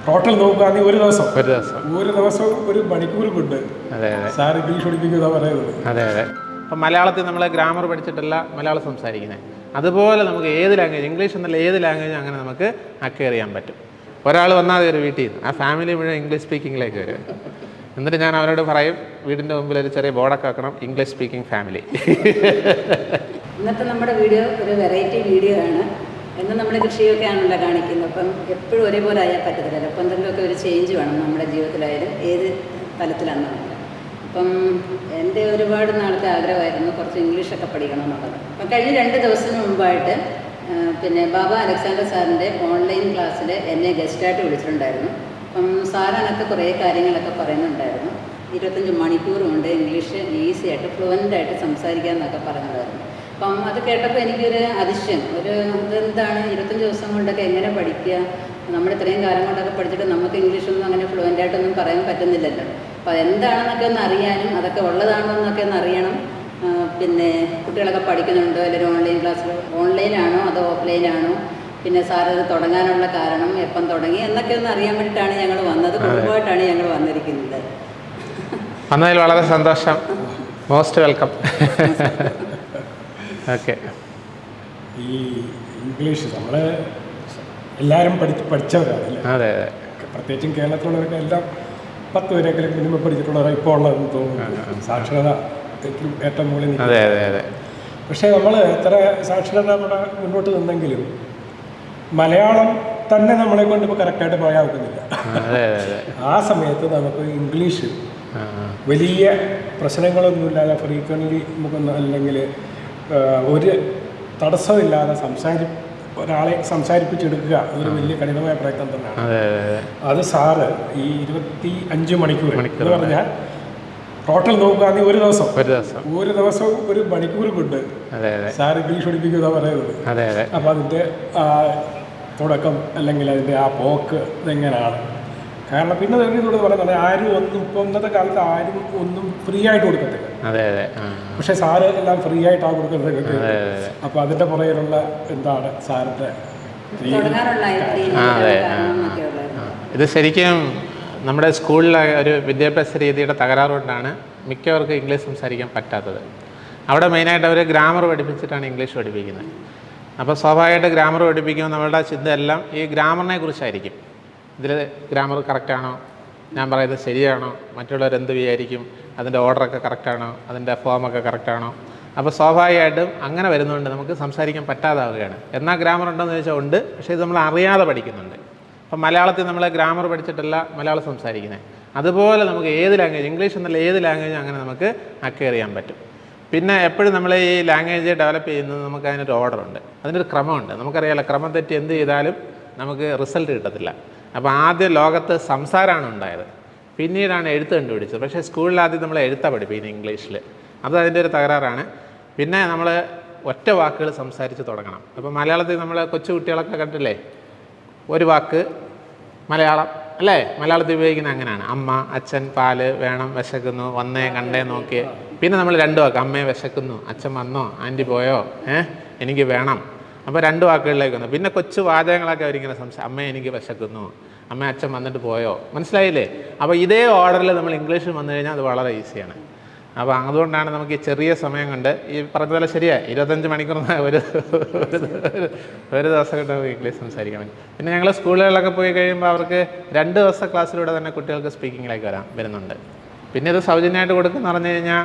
Total നോക്കുകയാണെങ്കിൽ ഒരു ദിവസം ഒരു മണിക്കൂർ കൊണ്ട് സാർ ഇംഗ്ലീഷ് പഠിപ്പിക്കുക പറയുന്നത്. അതെ അതെ. അപ്പം മലയാളത്തിൽ നമ്മൾ ഗ്രാമർ പഠിച്ചിട്ടല്ല മലയാളം സംസാരിക്കുന്നത്. അതുപോലെ നമുക്ക് ഏത് ലാംഗ്വേജ്, ഇംഗ്ലീഷ് എന്നല്ല ഏത് ലാംഗ്വേജും അങ്ങനെ നമുക്ക് അക്വയർ ചെയ്യാൻ പറ്റും. ഒരാൾ വന്നാൽ ഒരു വീട്ടിൽ നിന്ന് ആ ഫാമിലി മുഴുവൻ ഇംഗ്ലീഷ് സ്പീക്കിങ്ങിലേക്ക് വരും. എന്നിട്ട് ഞാൻ അവരോട് പറയും, വീടിൻ്റെ മുമ്പിൽ ഒരു ചെറിയ ബോർഡൊക്കെ ആക്കണം, ഇംഗ്ലീഷ് സ്പീക്കിംഗ് ഫാമിലി. ഇന്നത്തെ നമ്മുടെ വീഡിയോ ഒരു വെറൈറ്റി വീഡിയോ ആണ്. എന്നും നമ്മൾ കൃഷിയൊക്കെ ആണല്ലോ കാണിക്കുന്നത്. അപ്പം എപ്പോഴും ഒരേപോലെ ആയാൽ പറ്റത്തില്ലല്ലോ. അപ്പം എന്തെങ്കിലുമൊക്കെ ഒരു ചേഞ്ച് വേണം നമ്മുടെ ജീവിതത്തിലായാലും ഏത് തലത്തിലാണെന്നുള്ളത്. അപ്പം എൻ്റെ ഒരുപാട് നാളത്തെ ആഗ്രഹമായിരുന്നു കുറച്ച് ഇംഗ്ലീഷൊക്കെ പഠിക്കണം എന്നുള്ളത്. അപ്പം കഴിഞ്ഞ 2 ദിവസത്തിന് മുമ്പായിട്ട് പിന്നെ ബാബ അലക്സാണ്ടർ സാറിൻ്റെ ഓൺലൈൻ ക്ലാസ്സിൽ എന്നെ ഗസ്റ്റായിട്ട് വിളിച്ചിട്ടുണ്ടായിരുന്നു. അപ്പം സാറിനൊക്കെ കുറേ കാര്യങ്ങളൊക്കെ പറയുന്നുണ്ടായിരുന്നു. 25 മണിക്കൂർ കൊണ്ട് ഇംഗ്ലീഷ് ഈസി ആയിട്ട് ഫ്ലുവൻ്റായിട്ട് സംസാരിക്കാമെന്നൊക്കെ പറയുന്നുണ്ടായിരുന്നു. അപ്പം അത് കേട്ടപ്പോൾ എനിക്കൊരു അതിശയം, ഇതെന്താണ് 25 ദിവസം കൊണ്ടൊക്കെ എങ്ങനെ പഠിക്കുക? നമ്മൾ ഇത്രയും കാലം കൊണ്ടൊക്കെ പഠിച്ചിട്ട് നമുക്ക് ഇംഗ്ലീഷൊന്നും അങ്ങനെ ഫ്ലുവൻ്റായിട്ടൊന്നും പറയാൻ പറ്റുന്നില്ലല്ലോ. അപ്പോൾ എന്താണെന്നൊക്കെ ഒന്ന് അറിയാനും അതൊക്കെ ഉള്ളതാണോ എന്നൊക്കെ ഒന്ന് അറിയണം. പിന്നെ കുട്ടികളൊക്കെ പഠിക്കുന്നുണ്ടോ, അല്ലെങ്കിൽ ഓൺലൈൻ ക്ലാസ്സിൽ ഓൺലൈനാണോ അതോ ഓഫ്ലൈനാണോ, പിന്നെ സാർ ഇത് തുടങ്ങാനുള്ള കാരണം എപ്പം തുടങ്ങി എന്നൊക്കെ ഒന്ന് അറിയാൻ വേണ്ടിയിട്ടാണ് ഞങ്ങൾ വന്നത്. കുടുംബമായിട്ടാണ് ഞങ്ങൾ വന്നിരിക്കുന്നത്. വന്നതിൽ വളരെ സന്തോഷം. Most welcome. ഓക്കെ. ഈ ഇംഗ്ലീഷ് നമ്മൾ എല്ലാവരും പഠിച്ചവരാണല്ലേ? അതെ അതെ. പ്രത്യേകിച്ചും കേരളത്തിലുള്ളവരൊക്കെ എല്ലാം 10 വരെയൊക്കെ മിനിമം പഠിച്ചിട്ടുള്ളവരാണ് ഇപ്പോൾ ഉള്ളതെന്ന് തോന്നുന്നു. സാക്ഷരത ഏറ്റവും മുകളിൽ. അതെ അതെ അതെ. പക്ഷേ നമ്മൾ എത്ര സാക്ഷരത നമ്മുടെ മുന്നോട്ട് നിന്നെങ്കിലും മലയാളം തന്നെ നമ്മളെ കൊണ്ട് ഇപ്പോൾ കറക്റ്റായിട്ട് പറയാൻ ഒക്കുന്നില്ല. ആ സമയത്ത് നമുക്ക് ഇംഗ്ലീഷ് വലിയ പ്രശ്നങ്ങളൊന്നുമില്ലാതെ ഫ്രീക്വൻ്റ്ലി നമുക്കൊന്നും അല്ലെങ്കിൽ ഒരു തടസ്സമില്ലാതെ ഒരാളെ സംസാരിപ്പിച്ചെടുക്കുക ഒരു വലിയ കഠിനമായ പ്രയത്നം തന്നെയാണ്. അത് സാറ് ഈ 25 മണിക്കൂർ എന്ന് പറഞ്ഞാൽ ടോട്ടൽ നോക്കുകയാണെങ്കിൽ ഒരു ദിവസം ഒരു മണിക്കൂർ കൊണ്ട് സാർ ഇംഗ്ലീഷ് പഠിപ്പിക്കുക പറയുന്നത്. അപ്പോൾ അതിൻ്റെ തുടക്കം അല്ലെങ്കിൽ അതിൻ്റെ ആ പോക്ക് ഇതെങ്ങനെയാണ്? കാരണം പിന്നെ ഇതോട് പറയുന്നത് ആരും ഒന്നും ഇപ്പോൾ ഇന്നത്തെ കാലത്ത് ആരും ഒന്നും ഫ്രീ ആയിട്ട് കൊടുക്കത്തില്ല. പക്ഷെ സാറ് എല്ലാം ഫ്രീ ആയിട്ടാണ് കൊടുക്കുന്നത്. അപ്പോൾ അതിൻ്റെ പുറകിലുള്ള എന്താണ് സാറിൻ്റെ ഇത് ശരിക്കും നമ്മുടെ സ്കൂളിലെ ഒരു വിദ്യാഭ്യാസ രീതിയുടെ തകരാറുകൊണ്ടാണ് മിക്കവർക്കും ഇംഗ്ലീഷ് സംസാരിക്കാൻ പറ്റാത്തത്. അവിടെ മെയിനായിട്ട് അവർ ഗ്രാമർ പഠിപ്പിച്ചിട്ടാണ് ഇംഗ്ലീഷ് പഠിപ്പിക്കുന്നത്. അപ്പോൾ സ്വാഭാവികമായിട്ട് ഗ്രാമർ പഠിപ്പിക്കുമ്പോൾ നമ്മളുടെ ചിന്ത എല്ലാം ഈ ഗ്രാമറിനെ കുറിച്ചായിരിക്കും. ഇതിൽ ഗ്രാമർ കറക്റ്റാണോ, ഞാൻ പറയുന്നത് ശരിയാണോ, മറ്റുള്ളവരെന്ത് വിചാരിക്കും, അതിൻ്റെ ഓർഡറൊക്കെ കറക്റ്റാണോ, അതിൻ്റെ ഫോമൊക്കെ കറക്റ്റാണോ. അപ്പോൾ സ്വാഭാവികമായിട്ടും അങ്ങനെ വരുന്നതുകൊണ്ട് നമുക്ക് സംസാരിക്കാൻ പറ്റാതാവുകയാണ്. എന്നാൽ ഗ്രാമർ ഉണ്ടോയെന്ന് ചോദിച്ചാൽ ഉണ്ട്, പക്ഷേ ഇത് നമ്മൾ അറിയാതെ പഠിക്കുന്നുണ്ട്. അപ്പം മലയാളത്തിൽ നമ്മൾ ഗ്രാമർ പഠിച്ചിട്ടല്ല മലയാളം സംസാരിക്കുന്നത്. അതുപോലെ നമുക്ക് ഏത് ലാംഗ്വേജ്, ഇംഗ്ലീഷ് എന്നല്ല ഏത് ലാംഗ്വേജും അങ്ങനെ നമുക്ക് അക്വയർ ചെയ്യാൻ പറ്റും. പിന്നെ എപ്പോഴും നമ്മൾ ഈ ലാംഗ്വേജ് ഡെവലപ്പ് ചെയ്യുന്നത് നമുക്ക് അതിനൊരു ഓർഡറുണ്ട്, അതിനൊരു ക്രമമുണ്ട്. നമുക്കറിയാമല്ലോ, ക്രമം തെറ്റി എന്ത് ചെയ്താലും നമുക്ക് റിസൾട്ട് കിട്ടത്തില്ല. അപ്പോൾ ആദ്യം ലോകത്ത് സംസാരമാണ് ഉണ്ടായത്, പിന്നീടാണ് എഴുത്ത് കണ്ടുപിടിച്ചത്. പക്ഷേ സ്കൂളിൽ ആദ്യം നമ്മൾ എഴുത്താണ് പഠിപ്പിക്കുന്നത് ഇംഗ്ലീഷിൽ. അത് അതിൻ്റെ ഒരു തകരാറാണ്. പിന്നെ നമ്മൾ ഒറ്റ വാക്കുകൾ സംസാരിച്ച് തുടങ്ങണം. അപ്പോൾ മലയാളത്തിൽ നമ്മൾ കൊച്ചു കുട്ടികളൊക്കെ കണ്ടില്ലേ, ഒരു വാക്ക് മലയാളം അല്ലേ, മലയാളത്തിൽ ഉപയോഗിക്കുന്നത് അങ്ങനെയാണ്. അമ്മ, അച്ഛൻ, പാല് വേണം, വിശക്കുന്നു, വന്നേ, കണ്ടേ, നോക്കിയേ. പിന്നെ നമ്മൾ 2 വാക്ക്, അമ്മയെ വിശക്കുന്നു, അച്ഛൻ വന്നോ, ആൻറ്റി പോയോ, എനിക്ക് വേണം. അപ്പോൾ 2 വാക്കുകളിലേക്ക് വന്നു. പിന്നെ കൊച്ചു വാചകങ്ങളൊക്കെ അവരിങ്ങനെ അമ്മയെ എനിക്ക് വിശക്കുന്നു, അമ്മ അച്ഛൻ വന്നിട്ട് പോയോ, മനസ്സിലായില്ലേ? അപ്പോൾ ഇതേ ഓർഡറിൽ നമ്മൾ ഇംഗ്ലീഷിൽ വന്നു കഴിഞ്ഞാൽ അത് വളരെ ഈസിയാണ്. അപ്പോൾ അതുകൊണ്ടാണ് നമുക്ക് ഈ ചെറിയ സമയം കൊണ്ട് ഈ പറഞ്ഞതുപോലെ ശരിയാ 25 മണിക്കൂർ ഒരു ദിവസം കൊണ്ട് നമുക്ക് ഇംഗ്ലീഷ് സംസാരിക്കാൻ പറ്റും. പിന്നെ ഞങ്ങൾ സ്കൂളുകളിലൊക്കെ പോയി കഴിയുമ്പോൾ അവർക്ക് 2 ദിവസത്തെ ക്ലാസ്സിലൂടെ തന്നെ കുട്ടികൾക്ക് സ്പീക്കിങ്ങിലേക്ക് വരുന്നുണ്ട്. പിന്നെ ഇത് സൗജന്യമായിട്ട് കൊടുക്കുന്ന പറഞ്ഞു കഴിഞ്ഞാൽ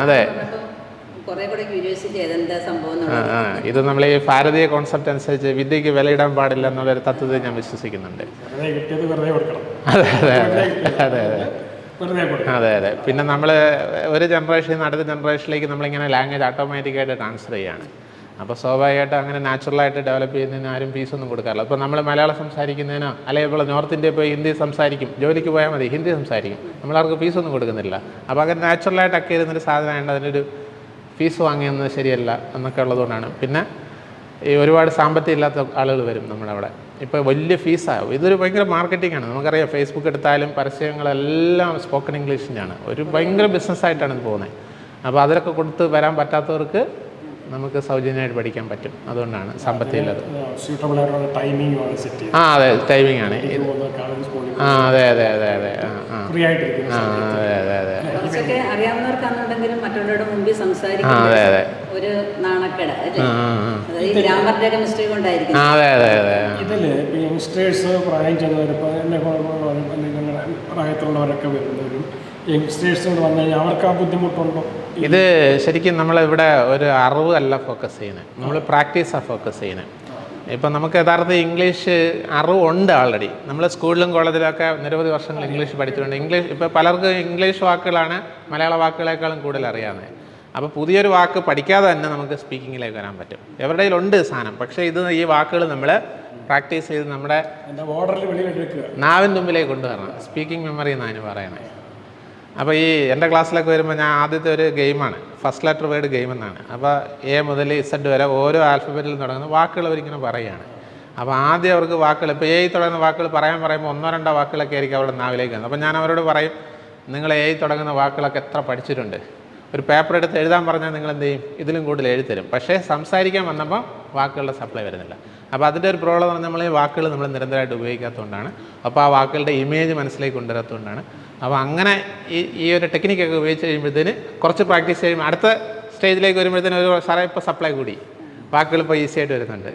അതെ, ഇത് നമ്മൾ ഈ ഭാരതീയ കോൺസെപ്റ്റ് അനുസരിച്ച് വിദ്യയ്ക്ക് വിലയിടാൻ പാടില്ല എന്നുള്ളൊരു തത്വത്തിൽ ഞാൻ വിശ്വസിക്കുന്നുണ്ട്. അതെ അതെ അതെ അതെ അതെ അതെ. പിന്നെ നമ്മൾ ഒരു ജനറേഷനിൽ നിന്ന് അടുത്ത ജനറേഷനിലേക്ക് നമ്മളിങ്ങനെ ലാംഗ്വേജ് ഓട്ടോമാറ്റിക്കായിട്ട് ട്രാൻസ്ഫർ ചെയ്യുകയാണ്. അപ്പോൾ സ്വാഭാവികമായിട്ട് അങ്ങനെ നാച്ചുറലായിട്ട് ഡെവലപ്പ് ചെയ്യുന്നതിന് ആരും ഫീസൊന്നും കൊടുക്കാറില്ല. അപ്പോൾ നമ്മൾ മലയാളം സംസാരിക്കുന്നതിനോ അല്ലെങ്കിൽ ഇപ്പോൾ നോർത്ത് ഇന്ത്യയിൽ പോയി ഹിന്ദി സംസാരിക്കും, ജോലിക്ക് പോയാൽ മതി ഹിന്ദി സംസാരിക്കും, നമ്മളവർക്ക് ഫീസൊന്നും കൊടുക്കുന്നില്ല. അപ്പോൾ അങ്ങനെ നാച്ചുറലായിട്ട് ഒക്കെ ഇരുന്നൊരു സാധനമായിട്ട് അതിനൊരു ഫീസ് വാങ്ങിയെന്നത് ശരിയല്ല എന്നൊക്കെ ഉള്ളതുകൊണ്ടാണ്. പിന്നെ ഈ ഒരുപാട് സാമ്പത്തികം ഇല്ലാത്ത ആളുകൾ വരും നമ്മുടെ അവിടെ. ഇപ്പോൾ വലിയ ഫീസാകും. ഇതൊരു ഭയങ്കര മാർക്കറ്റിംഗാണ്. നമുക്കറിയാം, ഫേസ്ബുക്ക് എടുത്താലും പരസ്യങ്ങളെല്ലാം സ്പോക്കൺ ഇംഗ്ലീഷിൻ്റെയാണ്. ഒരു ഭയങ്കര ബിസിനസ്സായിട്ടാണ് ഇത് പോകുന്നത്. അപ്പോൾ അതിലൊക്കെ കൊടുത്ത് വരാൻ പറ്റാത്തവർക്ക് നമുക്ക് സൗജന്യമായിട്ട് പഠിക്കാൻ പറ്റും. അതുകൊണ്ടാണ് സാമ്പത്തികമില്ലത്. സ്യൂട്ടബിൾ ആയിട്ടുള്ള ടൈമിംഗ് ആണ് സെറ്റ് ചെയ്ത്. ആ അതെ, ടൈമിംഗ് ആണ്. ആ അതെ അതെ അതെ അതെ ഫ്രീ ആയിട്ടിരിക്കും. അതെ അതെ അതെ കുറച്ചൊക്കെ അറിയാവുന്നവർക്കാണെന്നുണ്ടെങ്കിലും മറ്റുള്ളവരുടെ മുമ്പിൽ അതെ സംസാരിക്കുന്നത് അതെ ഒരു നാണക്കേട് അല്ലേ? അതായത് ഗ്രാമറിന്റെ ഒക്കെ മിസ്റ്റേക്ക് ഉണ്ടായിരിക്കും. അതെ അതെ അതെ. ഇതില് യങ്സ്റ്റേഴ്സ് പ്രായം ചെന്നവരിപ്പോൾ എന്നെ നിങ്ങളുടെ പ്രായത്തിലുള്ളവരൊക്കെ വരുന്നവരും യങ്സ്റ്റേഴ്സിനോട് വന്നു കഴിഞ്ഞാൽ അവർക്ക് ആ ബുദ്ധിമുട്ടുണ്ടോ? ഇത് ശരിക്കും നമ്മളിവിടെ ഒരു അറിവ് അല്ല ഫോക്കസ് ചെയ്യുന്നത്, നമ്മൾ പ്രാക്ടീസാണ് ഫോക്കസ് ചെയ്യുന്നത്. ഇപ്പം നമുക്ക് യഥാർത്ഥ ഇംഗ്ലീഷ് അറിവുണ്ട് ആൾറെഡി. നമ്മൾ സ്കൂളിലും കോളേജിലൊക്കെ നിരവധി വർഷങ്ങൾ ഇംഗ്ലീഷ് പഠിച്ചിട്ടുണ്ട്. ഇംഗ്ലീഷ് ഇപ്പോൾ പലർക്കും ഇംഗ്ലീഷ് വാക്കുകളാണ് മലയാള വാക്കുകളെക്കാളും കൂടുതൽ അറിയാവുന്നത്. അപ്പോൾ പുതിയൊരു വാക്ക് പഠിക്കാതെ തന്നെ നമുക്ക് സ്പീക്കിങ്ങിലേക്ക് വരാൻ പറ്റും. എവരുടെ കയ്യിലുണ്ട് സാധനം, പക്ഷേ ഇത് ഈ വാക്കുകൾ നമ്മൾ പ്രാക്ടീസ് ചെയ്ത് നമ്മുടെ നാവിൻ തുമ്പിലേക്ക് കൊണ്ടുവരണം. സ്പീക്കിംഗ് മെമ്മറി എന്നാണ് അതിന് പറയുന്നത്. അപ്പോൾ ഈ എൻ്റെ ക്ലാസ്സിലൊക്കെ വരുമ്പോൾ ഞാൻ ആദ്യത്തെ ഒരു ഗെയിമാണ് ഫസ്റ്റ് ലെറ്റർ വേർഡ് ഗെയിം എന്നാണ്. അപ്പോൾ എ മുതൽ ഇസഡ് വരെ ഓരോ ആൽഫബറ്റിൽ തുടങ്ങുന്ന വാക്കുകൾ അവരിങ്ങനെ പറയുകയാണ്. അപ്പോൾ ആദ്യം അവർക്ക് വാക്കുകൾ, ഇപ്പോൾ എ തുടങ്ങുന്ന വാക്കുകൾ പറയുമ്പോൾ 1-2 വാക്കുകളൊക്കെ ആയിരിക്കും അവരുടെ നാവിലേക്ക് വന്നത്. അപ്പോൾ ഞാൻ അവരോട് പറയും, നിങ്ങൾ എ തുടങ്ങുന്ന വാക്കുകളൊക്കെ എത്ര പഠിച്ചിട്ടുണ്ട്? ഒരു പേപ്പർ എടുത്ത് എഴുതാൻ പറഞ്ഞാൽ നിങ്ങൾ എന്ത് ചെയ്യും? ഇതിലും കൂടുതൽ എഴുതരും. പക്ഷേ സംസാരിക്കാൻ വന്നപ്പോൾ വാക്കുകളുടെ സപ്ലൈ വരുന്നില്ല. അപ്പോൾ അതിൻ്റെ ഒരു പ്രോബ്ലം പറഞ്ഞാൽ നമ്മൾ ഈ വാക്കുകൾ നമ്മൾ നിരന്തരമായിട്ട് ഉപയോഗിക്കാത്തതുകൊണ്ടാണ്. അപ്പോൾ ആ വാക്കുകളുടെ ഇമേജ് മനസ്സിലേക്ക് കൊണ്ടുവരാത്തതുകൊണ്ടാണ്. അപ്പോൾ അങ്ങനെ ഈ ഒരു ടെക്നിക്കൊക്കെ ഉപയോഗിച്ച് കഴിയുമ്പോഴത്തേന് കുറച്ച് പ്രാക്ടീസ് ചെയ്യുമ്പോൾ അടുത്ത സ്റ്റേജിലേക്ക് വരുമ്പോഴത്തേന് ഒരു സാറേ ഇപ്പോൾ സപ്ലൈ കൂടി, വാക്കുകൾ ഇപ്പോൾ ഈസി ആയിട്ട് വരുന്നുണ്ട്,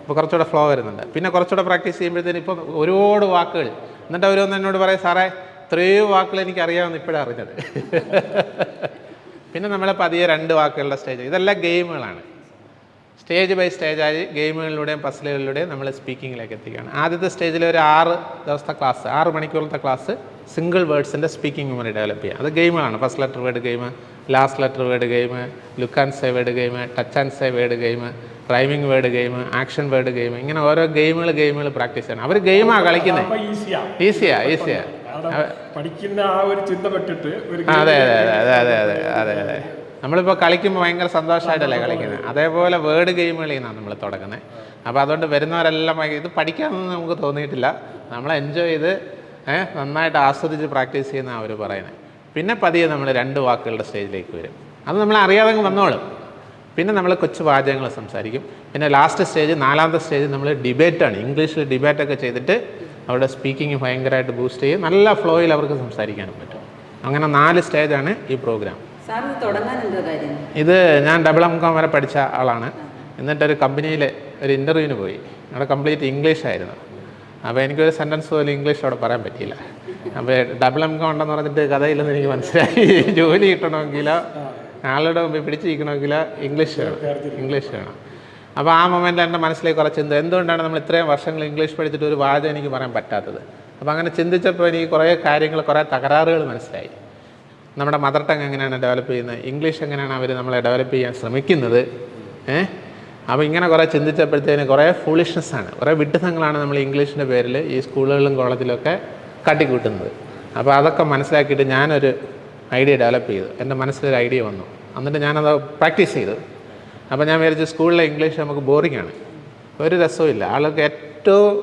ഇപ്പോൾ കുറച്ചുകൂടെ ഫ്ലോ വരുന്നുണ്ട്. പിന്നെ കുറച്ചുകൂടെ പ്രാക്ടീസ് ചെയ്യുമ്പോഴത്തേന് ഇപ്പോൾ ഒരുപാട് വാക്കുകൾ, എന്നിട്ട് അവരൊന്ന് എന്നോട് പറയും, സാറേ ഇത്രയോ വാക്കുകൾ എനിക്കറിയാമെന്ന് ഇപ്പോഴാണ് അറിഞ്ഞത്. പിന്നെ നമ്മൾ പതിയെ 2 വാക്കുകളുടെ സ്റ്റേജ്. ഇതെല്ലാം ഗെയിമുകളാണ്. സ്റ്റേജ് ബൈ സ്റ്റേജായി ഗെയിമുകളിലൂടെയും പസിലുകളിലൂടെയും നമ്മൾ സ്പീക്കിങ്ങിലേക്ക് എത്തിക്കുകയാണ്. ആദ്യത്തെ സ്റ്റേജിൽ ഒരു 6 ദിവസത്തെ ക്ലാസ്, 6 മണിക്കൂറത്തെ ക്ലാസ് സിംഗിൾ വേർഡ്സിൻ്റെ സ്പീക്കിംഗ് മെമ്മറി ഡെവലപ്പ് ചെയ്യുക. അത് ഗെയിമുകളാണ്. First letter word game, last letter word game, look and say word game, touch and say word game, rhyming word game, action word game, ഇങ്ങനെ ഓരോ ഗെയിമുകൾ പ്രാക്ടീസ് ചെയ്യണം. അവർ ഗെയിമാണ് കളിക്കുന്നത്. ഈസിയാ പഠിക്കുന്ന ആ ഒരു ചിന്ത പെട്ടിട്ട്. അതെ അതെ അതെ അതെ അതെ അതെ അതെ. നമ്മളിപ്പോൾ കളിക്കുമ്പോൾ ഭയങ്കര സന്തോഷമായിട്ടല്ലേ കളിക്കുന്നത്. അതേപോലെ വേർഡ് ഗെയിമുകളിൽ നിന്നാണ് നമ്മൾ തുടങ്ങുന്നത്. അപ്പോൾ അതുകൊണ്ട് വരുന്നവരെല്ലാം ഇത് പഠിക്കാമെന്ന് നമുക്ക് തോന്നിയിട്ടില്ല. നമ്മൾ എൻജോയ് ചെയ്ത് നന്നായിട്ട് ആസ്വദിച്ച് പ്രാക്ടീസ് ചെയ്യുന്ന അവർ പറയുന്നത്. പിന്നെ പതിയെ നമ്മൾ 2 വാക്കുകളുടെ സ്റ്റേജിലേക്ക് വരും. അത് നമ്മൾ അറിയാതെ വന്നോളും. പിന്നെ നമ്മൾ കൊച്ചു വാചകങ്ങൾ സംസാരിക്കും. പിന്നെ ലാസ്റ്റ് സ്റ്റേജ്, 4ാമത്തെ സ്റ്റേജ് നമ്മൾ ഡിബേറ്റാണ്. ഇംഗ്ലീഷിൽ ഡിബേറ്റൊക്കെ ചെയ്തിട്ട് അവരുടെ സ്പീക്കിംഗ് ഭയങ്കരമായിട്ട് ബൂസ്റ്റ് ചെയ്യും. നല്ല ഫ്ലോയിൽ അവർക്ക് സംസാരിക്കാനും പറ്റും. അങ്ങനെ 4 സ്റ്റേജാണ് ഈ പ്രോഗ്രാം. ഇത് ഞാൻ WM.Com വരെ പഠിച്ച ആളാണ്. എന്നിട്ടൊരു കമ്പനിയിൽ ഒരു ഇൻ്റർവ്യൂവിന് പോയി. അവിടെ കംപ്ലീറ്റ് ഇംഗ്ലീഷ് ആയിരുന്നു. അപ്പോൾ എനിക്കൊരു സെൻറ്റൻസ് പോലും ഇംഗ്ലീഷ് അവിടെ പറയാൻ പറ്റിയില്ല. അപ്പോൾ WM.Com ഉണ്ടെന്ന് പറഞ്ഞിട്ട് കഥയില്ലെന്ന് എനിക്ക് മനസ്സിലായി. ജോലി കിട്ടണമെങ്കിലോ ആളുടെ മുമ്പിൽ പിടിച്ചിരിക്കണമെങ്കിലോ ഇംഗ്ലീഷ് വേണം. അപ്പോൾ ആ മൊമെൻറ്റിൽ എൻ്റെ മനസ്സിലേക്ക് കുറച്ച് ചിന്ത, എന്തുകൊണ്ടാണ് നമ്മൾ ഇത്രയും വർഷങ്ങൾ ഇംഗ്ലീഷ് പഠിച്ചിട്ട് ഒരു വാചകം എനിക്ക് പറയാൻ പറ്റാത്തത്? അപ്പോൾ അങ്ങനെ ചിന്തിച്ചപ്പോൾ എനിക്ക് കുറേ തകരാറുകൾ മനസ്സിലായി. നമ്മുടെ മദർ ടങ് എങ്ങനെയാണ് ഡെവലപ്പ് ചെയ്യുന്നത്, ഇംഗ്ലീഷ് എങ്ങനെയാണ് അവർ നമ്മളെ ഡെവലപ്പ് ചെയ്യാൻ ശ്രമിക്കുന്നത്. അപ്പോൾ ഇങ്ങനെ കുറേ ചിന്തിച്ചപ്പോഴത്തേന് കുറേ ഫൂളിഷ്നെസ്സാണ്, കുറേ വിഡ്ഢിത്തങ്ങളാണ് നമ്മൾ ഇംഗ്ലീഷിൻ്റെ പേരിൽ ഈ സ്കൂളുകളിലും കോളേജിലൊക്കെ കാട്ടിക്കൂട്ടുന്നത്. അപ്പോൾ അതൊക്കെ മനസ്സിലാക്കിയിട്ട് ഞാനൊരു ഐഡിയ ഡെവലപ്പ് ചെയ്തു. എൻ്റെ മനസ്സിലൊരു ഐഡിയ വന്നു. എന്നിട്ട് ഞാനത് പ്രാക്ടീസ് ചെയ്തു. അപ്പോൾ ഞാൻ വിചാരിച്ചു സ്കൂളിലെ ഇംഗ്ലീഷ് നമുക്ക് ബോറിങ്ങാണ്, ഒരു രസവുമില്ല. ആൾക്ക് ഏറ്റവും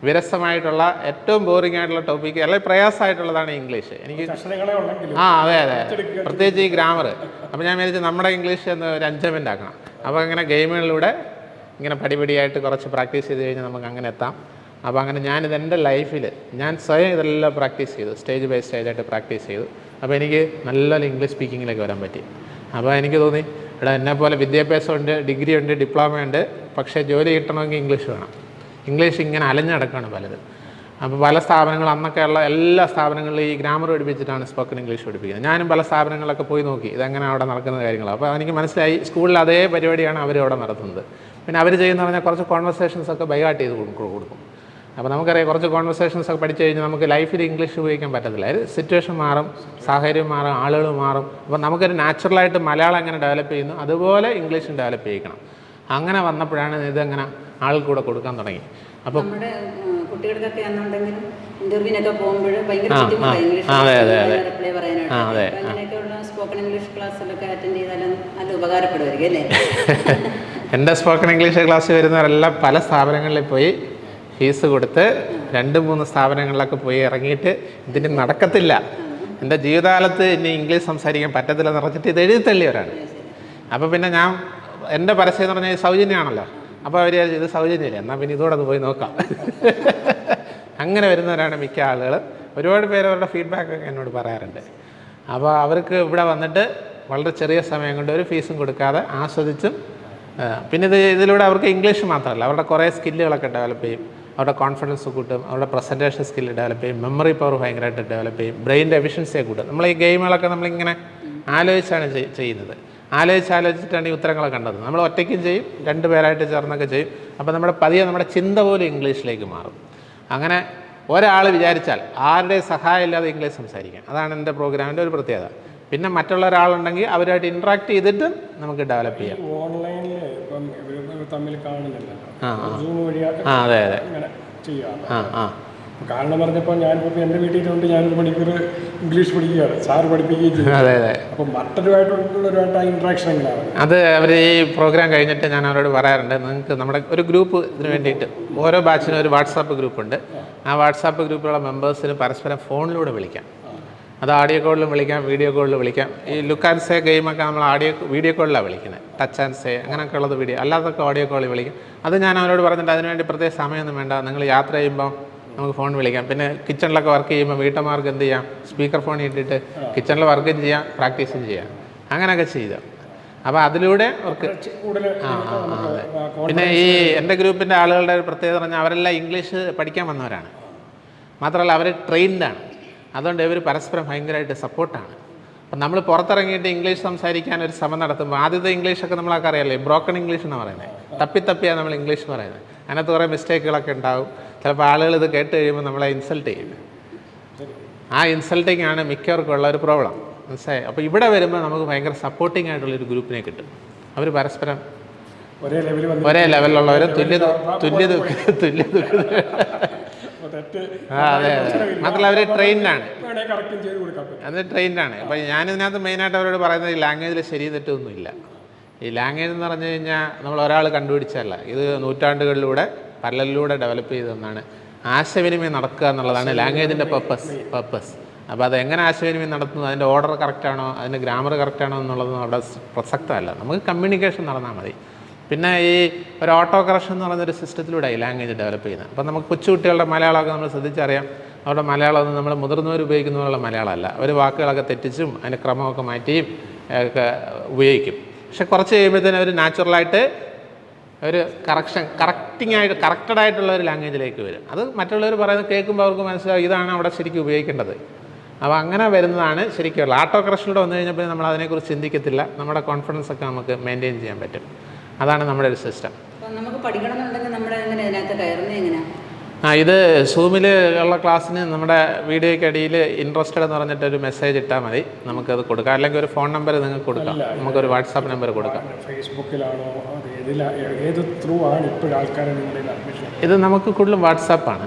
വിരസമായിട്ടുള്ള, ഏറ്റവും ബോറിംഗ് ആയിട്ടുള്ള ടോപ്പിക്ക്, അല്ലെങ്കിൽ പ്രയാസമായിട്ടുള്ളതാണ് ഇംഗ്ലീഷ്. എനിക്ക് അതെ അതെ, പ്രത്യേകിച്ച് ഈ ഗ്രാമർ. അപ്പോൾ ഞാൻ വിചാരിച്ചു നമ്മുടെ ഇംഗ്ലീഷ് എന്ന് ഒരു അഞ്ചമെൻ്റ് ആക്കണം. അപ്പോൾ അങ്ങനെ ഗെയിമുകളിലൂടെ ഇങ്ങനെ പടിപടിയായിട്ട് കുറച്ച് പ്രാക്ടീസ് ചെയ്ത് കഴിഞ്ഞാൽ നമുക്ക് അങ്ങനെ എത്താം. അപ്പോൾ അങ്ങനെ ഞാനിത് എൻ്റെ ലൈഫിൽ ഞാൻ സ്വയം ഇതെല്ലാം പ്രാക്ടീസ് ചെയ്തു, സ്റ്റേജ് ബൈ സ്റ്റേജായിട്ട് പ്രാക്ടീസ് ചെയ്തു. അപ്പോൾ എനിക്ക് നല്ലൊരു ഇംഗ്ലീഷ് സ്പീക്കിങ്ങിലേക്ക് വരാൻ പറ്റി. അപ്പോൾ എനിക്ക് തോന്നി, എന്നെപ്പോലെ വിദ്യാഭ്യാസമുണ്ട്, ഡിഗ്രി ഉണ്ട്, ഡിപ്ലോമ ഉണ്ട്, പക്ഷേ ജോലി കിട്ടണമെങ്കിൽ ഇംഗ്ലീഷ് വേണം. ഇംഗ്ലീഷ് ഇങ്ങനെ അലഞ്ഞടക്കാണ് പലതും. അപ്പോൾ പല സ്ഥാപനങ്ങളും, അന്നൊക്കെയുള്ള എല്ലാ സ്ഥാപനങ്ങളിലും ഈ ഗ്രാമർ പഠിപ്പിച്ചിട്ടാണ് സ്പോക്കൺ ഇംഗ്ലീഷ് പഠിപ്പിക്കുന്നത്. ഞാനും പല സ്ഥാപനങ്ങളിലൊക്കെ പോയി നോക്കി ഇതെങ്ങനെ അവിടെ നടക്കുന്ന കാര്യങ്ങൾ. അപ്പോൾ എനിക്ക് മനസ്സിലായി സ്കൂളിൽ അതേ പരിപാടിയാണ് അവർ അവിടെ നടത്തുന്നത്. പിന്നെ അവർ ചെയ്യുന്ന പറഞ്ഞാൽ കുറച്ച് കോൺവെർസേഷൻസൊക്കെ ബൈഹാർട്ട് ചെയ്ത് കൊടുക്കും. അപ്പോൾ നമുക്കറിയാം കുറച്ച് കോൺവെർസേഷൻസൊക്കെ പഠിച്ചു കഴിഞ്ഞാൽ നമുക്ക് ലൈഫിൽ ഇംഗ്ലീഷ് ഉപയോഗിക്കാൻ പറ്റത്തില്ല. സിറ്റുവേഷൻ മാറും, സാഹചര്യം മാറും, ആളുകൾ മാറും. അപ്പോൾ നമുക്കൊരു നാച്ചുറലായിട്ട് മലയാളം എങ്ങനെ ഡെവലപ്പ് ചെയ്യുന്നു അതുപോലെ ഇംഗ്ലീഷും ഡെവലപ്പ് ചെയ്യിക്കണം. അങ്ങനെ വന്നപ്പോഴാണ് ഇതെങ്ങനെ ആൾക്ക് കൂടെ കൊടുക്കാൻ തുടങ്ങി. അപ്പോൾ നമ്മുടെ കുട്ടികൾക്കൊക്കെ ആണെന്നുണ്ടെങ്കിലും ഇന്റർവ്യൂവിനൊക്കെ പോകുമ്പോൾ ഭയങ്കര റിപ്ലൈ പറയാനായിട്ട് അങ്ങനെയൊക്കെയുള്ള സ്പോക്കൺ ഇംഗ്ലീഷ് ക്ലാസ്സിലൊക്കെ അറ്റൻഡ് ചെയ്താലും നല്ല ഉപകാരപ്പെടുമായിരിക്കും അല്ലേ? എൻ്റെ സ്പോക്കൺ ഇംഗ്ലീഷ് ക്ലാസ് വരുന്നവരെല്ലാം പല സ്ഥാപനങ്ങളിൽ പോയി ഫീസ് കൊടുത്ത് 2-3 സ്ഥാപനങ്ങളിലൊക്കെ പോയി ഇറങ്ങിയിട്ട് ഇതിന് നടക്കത്തില്ല, എൻ്റെ ജീവിതകാലത്ത് ഇനി ഇംഗ്ലീഷ് സംസാരിക്കാൻ പറ്റത്തില്ലെന്ന് പറഞ്ഞിട്ട് ഇത് എഴുതി തള്ളിയവരാണ്. അപ്പോൾ പിന്നെ ഞാൻ എൻ്റെ പരസ്യം എന്ന് പറഞ്ഞാൽ സൗജന്യമാണല്ലോ. അപ്പോൾ അവർ ഇത് സൗജന്യമില്ല, എന്നാൽ പിന്നെ ഇതോടെ ഒന്ന് പോയി നോക്കാം. അങ്ങനെ വരുന്നവരാണ് മിക്ക ആളുകൾ. ഒരുപാട് പേര് അവരുടെ ഫീഡ്ബാക്കൊക്കെ എന്നോട് പറയാറുണ്ട്. അപ്പോൾ അവർക്ക് ഇവിടെ വന്നിട്ട് വളരെ ചെറിയ സമയം കൊണ്ട് ഒരു ഫീസും കൊടുക്കാതെ ആസ്വദിച്ചും പിന്നെ ഇതിലൂടെ അവർക്ക് ഇംഗ്ലീഷ് മാത്രമല്ല, അവരുടെ കുറേ സ്കില്ലുകളൊക്കെ ഡെവലപ്പ് ചെയ്യും. അവരുടെ കോൺഫിഡൻസ് കൂട്ടും, അവരുടെ പ്രസൻറ്റേഷൻ സ്കില്ല് ഡെവലപ്പ് ചെയ്യും, മെമ്മറി പവർ ഭയങ്കരമായിട്ട് ഡെവലപ്പ് ചെയ്യും, ബ്രെയിൻ്റെ എഫിഷ്യൻസിയെ കൂട്ടും. നമ്മൾ ഈ ഗെയിമുകളൊക്കെ നമ്മളിങ്ങനെ ആലോചിച്ചാണ് ചെയ്യുന്നത്. ആലോചിച്ചിട്ടാണ് ഈ ഉത്തരങ്ങളൊക്കെ കണ്ടത്. നമ്മൾ ഒറ്റയ്ക്കും ചെയ്യും, 2 പേരായിട്ട് ചേർന്നൊക്കെ ചെയ്യും. അപ്പോൾ നമ്മുടെ ചിന്ത പോലും ഇംഗ്ലീഷിലേക്ക് മാറും. അങ്ങനെ ഒരാൾ വിചാരിച്ചാൽ ആരുടെയും സഹായം ഇല്ലാതെ ഇംഗ്ലീഷ് സംസാരിക്കാം. അതാണ് എൻ്റെ പ്രോഗ്രാമിൻ്റെ ഒരു പ്രത്യേകത. പിന്നെ മറ്റുള്ള ഒരാളുണ്ടെങ്കിൽ അവരുമായിട്ട് ഇൻട്രാക്ട് ചെയ്തിട്ടും നമുക്ക് ഡെവലപ്പ് ചെയ്യാം. ഓൺലൈനിൽ ഇപ്പം തമ്മിൽ കാണുന്നില്ലല്ലോ, അതെ അതെ കാരണം പറഞ്ഞപ്പോൾ ഞാനിപ്പോൾ എൻ്റെ വീട്ടിലുണ്ട്, ഞാനൊരു മണിക്കൂർ ഇംഗ്ലീഷ് പഠിക്കുകയാണ്, സാറ് പഠിപ്പിക്കുകയും ചെയ്യും. അതെ അതെ. അപ്പം മറ്റൊരുമായിട്ടുള്ള ഇൻട്രാക്ഷൻ എങ്ങനെയാണ്? അത് അവർ ഈ പ്രോഗ്രാം കഴിഞ്ഞിട്ട് ഞാൻ അവരോട് പറയാറുണ്ട്, നിങ്ങൾക്ക് നമ്മുടെ ഒരു ഗ്രൂപ്പ് ഇതിന് വേണ്ടിയിട്ട് ഓരോ ബാച്ചിനും ഒരു വാട്സാപ്പ് ഗ്രൂപ്പുണ്ട്. ആ വാട്സാപ്പ് ഗ്രൂപ്പിലുള്ള മെമ്പേഴ്സിന് പരസ്പരം ഫോണിലൂടെ വിളിക്കാം. അത് ഓഡിയോ കോളിലും വിളിക്കാം, വീഡിയോ കോളിലും വിളിക്കാം. ഈ ലുക്ക് ആൻഡ് സേ ഗെയിമൊക്കെ നമ്മൾ വീഡിയോ കോളിലാണ് വിളിക്കുന്നത്. ടച്ച് ആൻഡ് സേ അങ്ങനെയൊക്കെ ഉള്ളത് വീഡിയോ, അല്ലാതൊക്കെ ഓഡിയോ കോളിൽ വിളിക്കും. അത് ഞാൻ അവരോട് പറഞ്ഞിട്ട് അതിനുവേണ്ടി പ്രത്യേക സമയമൊന്നും വേണ്ട, നിങ്ങൾ യാത്ര ചെയ്യുമ്പോൾ നമുക്ക് ഫോൺ വിളിക്കാം. പിന്നെ കിച്ചണിലൊക്കെ വർക്ക് ചെയ്യുമ്പോൾ വീട്ടമ്മമാർക്ക് എന്ത് ചെയ്യാം, സ്പീക്കർ ഫോൺ ഇട്ടിട്ട് കിച്ചണിൽ വർക്കും ചെയ്യാം, പ്രാക്ടീസും ചെയ്യാം. അങ്ങനെയൊക്കെ ചെയ്തു. അപ്പോൾ അതിലൂടെ അവർക്ക് അതെ. പിന്നെ ഈ എൻ്റെ ഗ്രൂപ്പിൻ്റെ ആളുകളുടെ ഒരു പ്രത്യേകത പറഞ്ഞാൽ അവരെല്ലാം ഇംഗ്ലീഷ് പഠിക്കാൻ വന്നവരാണ്. മാത്രമല്ല അവർ ട്രെയിൻഡാണ്. അതുകൊണ്ട് ഇവർ പരസ്പരം ഭയങ്കരമായിട്ട് സപ്പോർട്ടാണ്. അപ്പം നമ്മൾ പുറത്തിറങ്ങിയിട്ട് ഇംഗ്ലീഷ് സംസാരിക്കാൻ ഒരു ശ്രമം നടത്തുമ്പോൾ ആദ്യത്തെ ഇംഗ്ലീഷൊക്കെ നമ്മളൊക്കെ അറിയാമല്ലേ, ബ്രോക്കൺ ഇംഗ്ലീഷ് എന്ന് പറയുന്നത്. തപ്പിയാണ് നമ്മൾ ഇംഗ്ലീഷ് പറയുന്നത്. അതിനകത്ത് കുറേ മിസ്റ്റേക്കുകളൊക്കെ ഉണ്ടാവും. ചിലപ്പോൾ ആളുകൾ ഇത് കേട്ട് കഴിയുമ്പോൾ നമ്മളെ ഇൻസൾട്ട് ചെയ്യും. ആ ഇൻസൾട്ടിങ് ആണ് മിക്കവർക്കും ഉള്ള ഒരു പ്രോബ്ലം, മനസ്സിലായി. അപ്പോൾ ഇവിടെ വരുമ്പോൾ നമുക്ക് ഭയങ്കര സപ്പോർട്ടിംഗ് ആയിട്ടുള്ളൊരു ഗ്രൂപ്പിനെ കിട്ടും. അവർ പരസ്പരം ഒരേ ലെവലിലുള്ളവരും തുല്യത അതെ അതെ. മാത്രമല്ല അവർ ട്രെയിൻഡാണ്, അത് ട്രെയിൻഡാണ്. അപ്പോൾ ഞാനിതിനകത്ത് മെയിനായിട്ട് അവരോട് പറയുന്നത് ഈ ലാംഗ്വേജിൽ ശരി തെറ്റൊന്നുമില്ല. ഈ ലാംഗ്വേജ് എന്ന് പറഞ്ഞു കഴിഞ്ഞാൽ നമ്മൾ ഒരാൾ കണ്ടുപിടിച്ചല്ല, ഇത് നൂറ്റാണ്ടുകളിലൂടെ പലരിലൂടെ ഡെവലപ്പ് ചെയ്തതെന്നാണ്. ആശയവിനിമയം നടക്കുക എന്നുള്ളതാണ് ലാംഗ്വേജിൻ്റെ പർപ്പസ്. അപ്പോൾ അതെങ്ങനെ ആശയവിനിമയം നടത്തുന്നു, അതിൻ്റെ ഓർഡർ കറക്റ്റാണോ, അതിൻ്റെ ഗ്രാമർ കറക്റ്റാണോ എന്നുള്ളതൊന്നും അവിടെ പ്രസക്തമല്ല. നമുക്ക് കമ്മ്യൂണിക്കേഷൻ നടന്നാൽ മതി. പിന്നെ ഈ ഒരു ഓട്ടോ കറക്ഷൻ എന്ന് പറയുന്നൊരു സിസ്റ്റത്തിലൂടെ ഈ ലാംഗ്വേജ് ഡെവലപ്പ് ചെയ്യുന്നത്. അപ്പോൾ നമുക്ക് കൊച്ചുകുട്ടികളുടെ മലയാളമൊക്കെ നമ്മൾ ശ്രദ്ധിച്ചറിയാം. അവരുടെ മലയാളമൊന്നും നമ്മൾ മുതിർന്നവർ ഉപയോഗിക്കുന്ന പോലുള്ള മലയാളമല്ല. അവർ വാക്കുകളൊക്കെ തെറ്റിച്ചും അതിൻ്റെ ക്രമമൊക്കെ മാറ്റിയും ഒക്കെ ഉപയോഗിക്കും. പക്ഷെ കുറച്ച് കഴിയുമ്പോഴത്തേനും അവർ നാച്ചുറലായിട്ട് ഒരു കറക്റ്റഡായിട്ടുള്ള ഒരു ലാംഗ്വേജിലേക്ക് വരും. അത് മറ്റുള്ളവർ പറയുന്നത് കേൾക്കുമ്പോൾ അവർക്ക് മനസ്സിലാവും ഇതാണ് അവിടെ ശരിക്കും ഉപയോഗിക്കേണ്ടത്. അപ്പോൾ അങ്ങനെ വരുന്നതാണ് ശരിക്കുള്ള ഓട്ടോ കറക്ഷനിലൂടെ വന്നു കഴിഞ്ഞപ്പോൾ നമ്മൾ അതിനെക്കുറിച്ച് ചിന്തിക്കത്തില്ല. നമ്മുടെ കോൺഫിഡൻസ് ഒക്കെ നമുക്ക് മെയിൻറ്റെയിൻ ചെയ്യാൻ പറ്റും. അതാണ് നമ്മുടെ ഒരു സിസ്റ്റം. നമുക്ക് പഠിക്കണമെന്നുണ്ടെങ്കിൽ നമ്മുടെ എങ്ങനെ ഇതിനകത്ത് കയറുന്നത് എങ്ങനെയാണ്? ഇത് സൂമിൽ ഉള്ള ക്ലാസ്സിന് നമ്മുടെ വീഡിയോയ്ക്ക് അടിയിൽ ഇൻട്രസ്റ്റഡ് എന്ന് പറഞ്ഞിട്ടൊരു മെസ്സേജ് ഇട്ടാൽ മതി, നമുക്കത് കൊടുക്കാം. അല്ലെങ്കിൽ ഒരു ഫോൺ നമ്പർ നിങ്ങൾക്ക് കൊടുക്കാം, നമുക്കൊരു വാട്സാപ്പ് നമ്പർ കൊടുക്കാം. ഫേസ്ബുക്കിലാണോ ഏത് ത്രൂ ആണ് ഇപ്പോൾ ആൾക്കാരെ നിങ്ങളുടെ അഡ്മിഷൻ? ഇത് നമുക്ക് കൂടുതലും വാട്സാപ്പാണ്.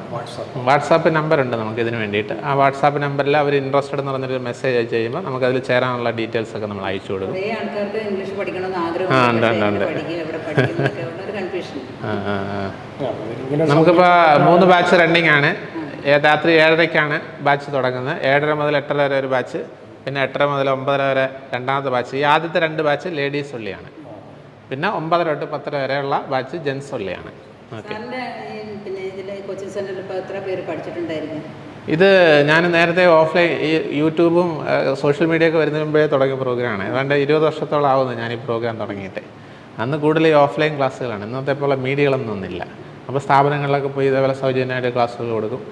വാട്സാപ്പ് നമ്പറുണ്ട് നമുക്ക് ഇതിന് വേണ്ടിയിട്ട്. ആ വാട്സാപ്പ് നമ്പറിൽ അവർ ഇൻട്രസ്റ്റഡ് എന്ന് പറഞ്ഞൊരു മെസ്സേജ് അയച്ചു കഴിയുമ്പോൾ നമുക്കതിൽ ചേരാനുള്ള ഡീറ്റെയിൽസ് ഒക്കെ നമ്മൾ അയച്ചു കൊടുക്കും. ഇംഗ്ലീഷ് പഠിക്കണമെന്ന് ആഗ്രഹമുണ്ട്. നമുക്കിപ്പോൾ 3 ബാച്ച് റണ്ണിങ് ആണ്. രാത്രി 7:30ക്കാണ് ബാച്ച് തുടങ്ങുന്നത്. 7:30 മുതൽ 8:30 വരെ ഒരു ബാച്ച്, പിന്നെ 8:30 മുതൽ 9:30 വരെ രണ്ടാമത്തെ ബാച്ച്. ഈ ആദ്യത്തെ 2 ബാച്ച് ലേഡീസ് ഉള്ളിയാണ്. പിന്നെ 9:30 തൊട്ട് 10:30 വരെയുള്ള ബാച്ച് ജെൻസ് ഉള്ളിയാണ്. ഓക്കെ. ഇത് ഞാൻ നേരത്തെ ഓഫ്ലൈൻ ഈ യൂട്യൂബും സോഷ്യൽ മീഡിയ ഒക്കെ വരുന്നതിന് മുമ്പേ തുടങ്ങിയ പ്രോഗ്രാമാണ്. ഏതാണ്ട് 20 വർഷത്തോളം ആവുന്നു ഞാൻ ഈ പ്രോഗ്രാം തുടങ്ങിയിട്ട്. അന്ന് കൂടുതൽ ഈ ഓഫ്ലൈൻ ക്ലാസ്സുകളാണ്, ഇന്നത്തെ പോലെ മീഡിയകളൊന്നും ഒന്നുമില്ല. അപ്പോൾ സ്ഥാപനങ്ങളിലൊക്കെ പോയി ഇതേപോലെ സൗജന്യമായിട്ട് ക്ലാസ്സുകൾ കൊടുക്കും.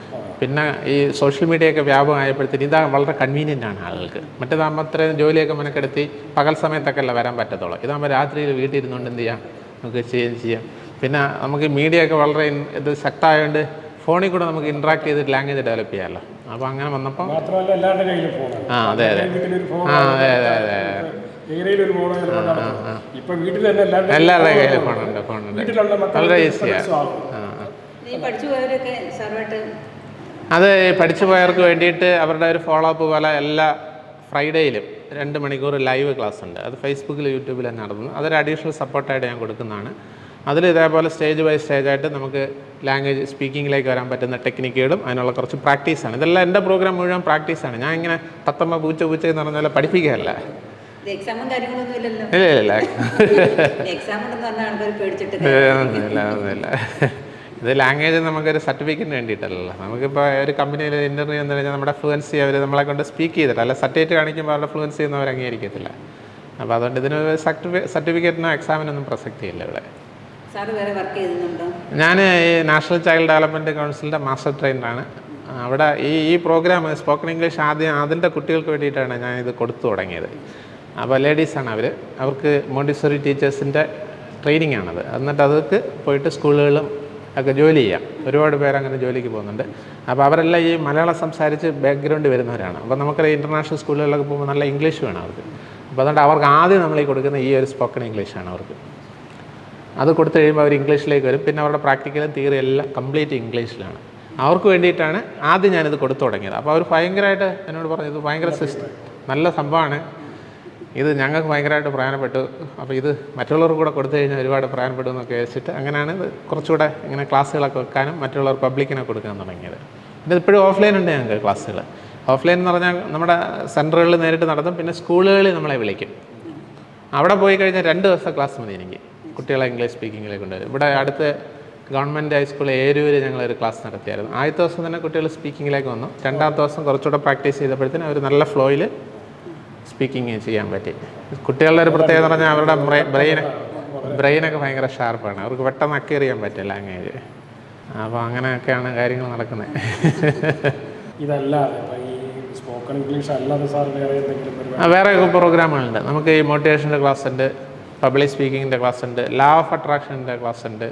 പിന്നെ ഈ സോഷ്യൽ മീഡിയയൊക്കെ വ്യാപകമായപ്പോഴത്തേന് ഇതാ വളരെ കൺവീനിയൻ്റ് ആണ് ആളുകൾക്ക്. മറ്റേതാകുമ്പോൾ അത്രയും ജോലിയൊക്കെ മെനക്കെടുത്തി പകൽ സമയത്തൊക്കെ അല്ല വരാൻ പറ്റത്തുള്ളൂ. ഇതാകുമ്പോൾ രാത്രിയിൽ വീട്ടിൽ ഇരുന്നുകൊണ്ട് എന്ത് ചെയ്യാം, നമുക്ക് ചെയ്യാം. പിന്നെ നമുക്ക് മീഡിയയൊക്കെ വളരെ ഇത് ശക്തമായതുകൊണ്ട് ഫോണിൽ കൂടെ നമുക്ക് ഇൻട്രാക്ട് ചെയ്തിട്ട് ലാംഗ്വേജ് ഡെവലപ്പ് ചെയ്യാമല്ലോ. അപ്പോൾ അങ്ങനെ വന്നപ്പോൾ അതെ അതെ എല്ലാവരുടെയും കയ്യിൽ ഫോണുണ്ട്. വളരെ ഈസിയാണ്. അത് പഠിച്ചു പോയവർക്ക് വേണ്ടിയിട്ട് അവരുടെ ഒരു ഫോളോ അപ്പ് പോലെ എല്ലാ ഫ്രൈഡേയിലും 2 മണിക്കൂർ ലൈവ് ക്ലാസ് ഉണ്ട്. അത് ഫേസ്ബുക്കിൽ യൂട്യൂബിൽ തന്നെ നടത്തുന്നു. അതൊരു അഡീഷണൽ സപ്പോർട്ടായിട്ട് ഞാൻ കൊടുക്കുന്നതാണ്. അതിൽ ഇതേപോലെ സ്റ്റേജ് ബൈ സ്റ്റേജായിട്ട് നമുക്ക് ലാംഗ്വേജ് സ്പീക്കിങ്ങിലേക്ക് വരാൻ പറ്റുന്ന ടെക്നിക്കുകളും അതിനുള്ള കുറച്ച് പ്രാക്ടീസാണ്. ഇതെല്ലാം എൻ്റെ പ്രോഗ്രാം മുഴുവൻ പ്രാക്ടീസാണ്. ഞാൻ ഇങ്ങനെ തത്തമ്മ പൂച്ച എന്ന് പറഞ്ഞാൽ പഠിപ്പിക്കുകയല്ല. എക്സാമും കാര്യങ്ങളൊന്നും ഇല്ലല്ലോ. ഇല്ല എക്സാം ഉണ്ടെന്ന് പറഞ്ഞ ആൾക്കാർ പേടിച്ചിട്ട് ഒന്നുമില്ല. ഇത് ലാംഗ്വേജ് നമുക്കൊരു സർട്ടിഫിക്കറ്റിന് വേണ്ടിയിട്ടല്ലോ. നമുക്കിപ്പോൾ ഒരു കമ്പനിയിൽ ഇൻ്റർവ്യൂ എന്ന് കഴിഞ്ഞാൽ നമ്മുടെ ഫ്ലുവൻസി അവർ നമ്മളെ കൊണ്ട് സ്പീക്ക് ചെയ്തിട്ട് അല്ല സർട്ടിഫിക്കറ്റ് കാണിക്കുമ്പോൾ അവരുടെ ഫ്ലുവൻസി ഒന്നും അവർ അംഗീകരിക്കത്തില്ല. അപ്പോൾ അതുകൊണ്ട് ഇതിന് സർട്ടിഫിക്കറ്റിനോ എക്സാമിനൊന്നും പ്രസക്തിയില്ല ഇവിടെ. സാറ് വേറെ വർക്ക് ചെയ്യുന്നുണ്ടോ? ഞാൻ ഈ നാഷണൽ ചൈൽഡ് ഡെവലപ്മെൻറ്റ് കൗൺസിലിൻ്റെ മാസ്റ്റർ ട്രെയിനറാണ്. അവിടെ ഈ പ്രോഗ്രാം സ്പോക്കൺ ഇംഗ്ലീഷ് അതിൻ്റെ കുട്ടികൾക്ക് വേണ്ടിയിട്ടാണ് ഞാനിത് കൊടുത്തു തുടങ്ങിയത്. അപ്പോൾ ലേഡീസാണ് അവർക്ക് മോണ്ടിസറി ടീച്ചേഴ്സിൻ്റെ ട്രെയിനിങ് ആണത്. എന്നിട്ട് അതൊക്കെ പോയിട്ട് സ്കൂളുകളിലും ഒക്കെ ജോലി ചെയ്യാം. ഒരുപാട് പേര് അങ്ങനെ ജോലിക്ക് പോകുന്നുണ്ട്. അപ്പോൾ അവരെല്ലാം ഈ മലയാളം സംസാരിച്ച് ബാക്ക്ഗ്രൗണ്ട് വരുന്നവരാണ്. അപ്പോൾ നമുക്കറിയാം ഇൻ്റർനാഷണൽ സ്കൂളുകളിലൊക്കെ പോകുമ്പോൾ നല്ല ഇംഗ്ലീഷ് വേണം അവർക്ക്. അപ്പോൾ അതുകൊണ്ട് അവർക്ക് ആദ്യം നമ്മൾ ഈ കൊടുക്കുന്ന ഈ ഒരു സ്പോക്കൺ ഇംഗ്ലീഷാണ് അവർക്ക്. അത് കൊടുത്തു കഴിയുമ്പോൾ അവർ ഇംഗ്ലീഷിലേക്ക് വരും. പിന്നെ അവരുടെ പ്രാക്ടിക്കലും തിയറി എല്ലാം കംപ്ലീറ്റ് ഇംഗ്ലീഷിലാണ്. അവർക്ക് വേണ്ടിയിട്ടാണ് ആദ്യം ഞാനിത് കൊടുത്തു തുടങ്ങിയത്. അപ്പോൾ അവർ ഭയങ്കരമായിട്ട് എന്നോട് പറഞ്ഞു, ഇത് ഭയങ്കര നല്ല സംഭവമാണ്, ഇത് ഞങ്ങൾക്ക് ഭയങ്കരമായിട്ട് പ്രയോജനപ്പെട്ടു, അപ്പോൾ ഇത് മറ്റുള്ളവർക്ക് കൂടെ കൊടുത്തു കഴിഞ്ഞാൽ ഒരുപാട് പ്രയോജനപ്പെടും എന്നൊക്കെ വെച്ചിട്ട് അങ്ങനെയാണ് ഇത് കുറച്ചുകൂടെ ഇങ്ങനെ ക്ലാസ്സുകളൊക്കെ വെക്കാനും മറ്റുള്ളവർ പബ്ലിക്കിനെ കൊടുക്കാൻ തുടങ്ങിയത്. പിന്നെ ഇപ്പോഴും ഓഫ്ലൈൻ ഉണ്ട് ഞങ്ങൾക്ക് ക്ലാസ്സുകൾ. ഓഫ്ലൈൻ എന്ന് പറഞ്ഞാൽ നമ്മുടെ സെൻറ്ററുകളിൽ നേരിട്ട് നടത്തും. പിന്നെ സ്കൂളുകളിൽ നമ്മളെ വിളിക്കും. അവിടെ പോയി കഴിഞ്ഞാൽ 2 ദിവസം ക്ലാസ് മതി എനിക്ക് കുട്ടികളെ ഇംഗ്ലീഷ് സ്പീക്കിങ്ങിലേക്ക് കൊണ്ടുവരും. ഇവിടെ അടുത്ത് ഗവൺമെൻറ് ഹൈസ്കൂൾ ഏരൂര് ഞങ്ങളൊരു ക്ലാസ് നടത്തിയായിരുന്നു. ആദ്യത്തെ ദിവസം തന്നെ കുട്ടികൾ സ്പീക്കിങ്ങിലേക്ക് വന്നു. 2ാമത്തെ ദിവസം കുറച്ചുകൂടെ പ്രാക്ടീസ് ചെയ്തപ്പോഴത്തേനും അവർ നല്ല ഫ്ലോയിൽ സ്പീക്കിങ് ചെയ്യാൻ പറ്റി. കുട്ടികളുടെ ഒരു പ്രത്യേകത എന്ന് പറഞ്ഞാൽ അവരുടെ ബ്രെയിനൊക്കെ ഭയങ്കര ഷാർപ്പാണ്. അവർക്ക് പെട്ടെന്ന് അക്വയർ പറ്റും ലാംഗ്വേജ്. അപ്പോൾ അങ്ങനെയൊക്കെയാണ് കാര്യങ്ങൾ നടക്കുന്നത്. ഇതല്ലാതെ ഈ സ്പോക്കൺ ഇംഗ്ലീഷ് അല്ലാതെ സാർ വേറെ എന്തെങ്കിലും വേറെ പ്രോഗ്രാമുകളുണ്ട്. നമുക്ക് ഈ മോട്ടിവേഷൻ്റെ ക്ലാസ് ഉണ്ട്, പബ്ലിക് സ്പീക്കിങ്ങിൻ്റെ ക്ലാസ് ഉണ്ട്, ലോ ഓഫ് അട്രാക്ഷൻ്റെ ക്ലാസ് ഉണ്ട്,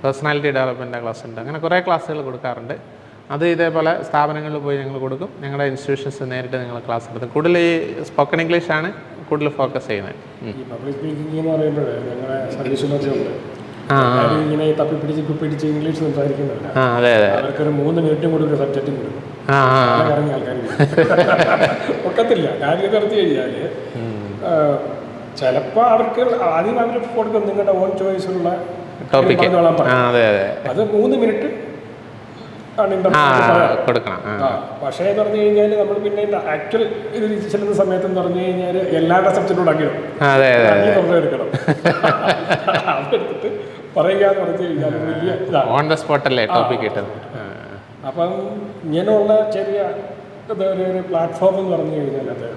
പേഴ്സണാലിറ്റി ഡെവലപ്മെൻറ്റിൻ്റെ ക്ലാസ് ഉണ്ട്. അങ്ങനെ കുറേ ക്ലാസ്സുകൾ കൊടുക്കാറുണ്ട്. അത് ഇതേപോലെ സ്ഥാപനങ്ങളിൽ പോയി ഞങ്ങൾ കൊടുക്കും. ഞങ്ങളുടെ ഇൻസ്റ്റിറ്റ്യൂഷൻസ് നേരിട്ട് ഞങ്ങൾ ക്ലാസ് എടുക്കും. കൂടുതൽ ഈ സ്പോക്കൺ ഇംഗ്ലീഷാണ് കൂടുതൽ ഫോക്കസ് ചെയ്യുന്നത്. ഈ പബ്ലിക് സ്പീക്കിംഗ് എന്ന് പറയുമ്പോൾ ഞങ്ങളുടെ സർവീസിലൊക്കെ ഉണ്ട് ഇങ്ങനെ തപ്പിപ്പിടിച്ച് ഇംഗ്ലീഷ് സംസാരിക്കുന്നവരാണ്. അതെ അവർക്കൊരു 3 മിനിറ്റും കൊടുക്കും, സബ്ജക്റ്റും കൊടുക്കും. ഇറങ്ങിയ ആൾക്കാർ ഒക്കത്തില്ല. കാര്യം നിർത്തി കഴിഞ്ഞാൽ ചിലപ്പോൾ അവർക്ക് ആദ്യം അവർ കൊടുക്കും നിങ്ങളുടെ ഓൺ ചോയ്സുള്ള ടോപ്പിക്. അത് 3 മിനിറ്റ് കൊടുക്കണം. പക്ഷേ എന്ന് പറഞ്ഞു കഴിഞ്ഞാൽ നമ്മൾ പിന്നെ ആക്ച്വൽ ഇത് ചെല്ലുന്ന സമയത്ത് എന്ന് പറഞ്ഞു കഴിഞ്ഞാൽ എല്ലാവരുടെ സബ്ജക്റ്റോട് അങ്ങിടും എടുക്കണം. അതെടുത്തിട്ട് പറയുക എന്ന് പറഞ്ഞു കഴിഞ്ഞാൽ വലിയ ഓൺ ദ സ്പോട്ടല്ലേ ടോപ്പിക് കിട്ടുന്നത്. അപ്പം ഇങ്ങനെയുള്ള ചെറിയ ഒരു പ്ലാറ്റ്ഫോം എന്ന് പറഞ്ഞു കഴിഞ്ഞാൽ അത്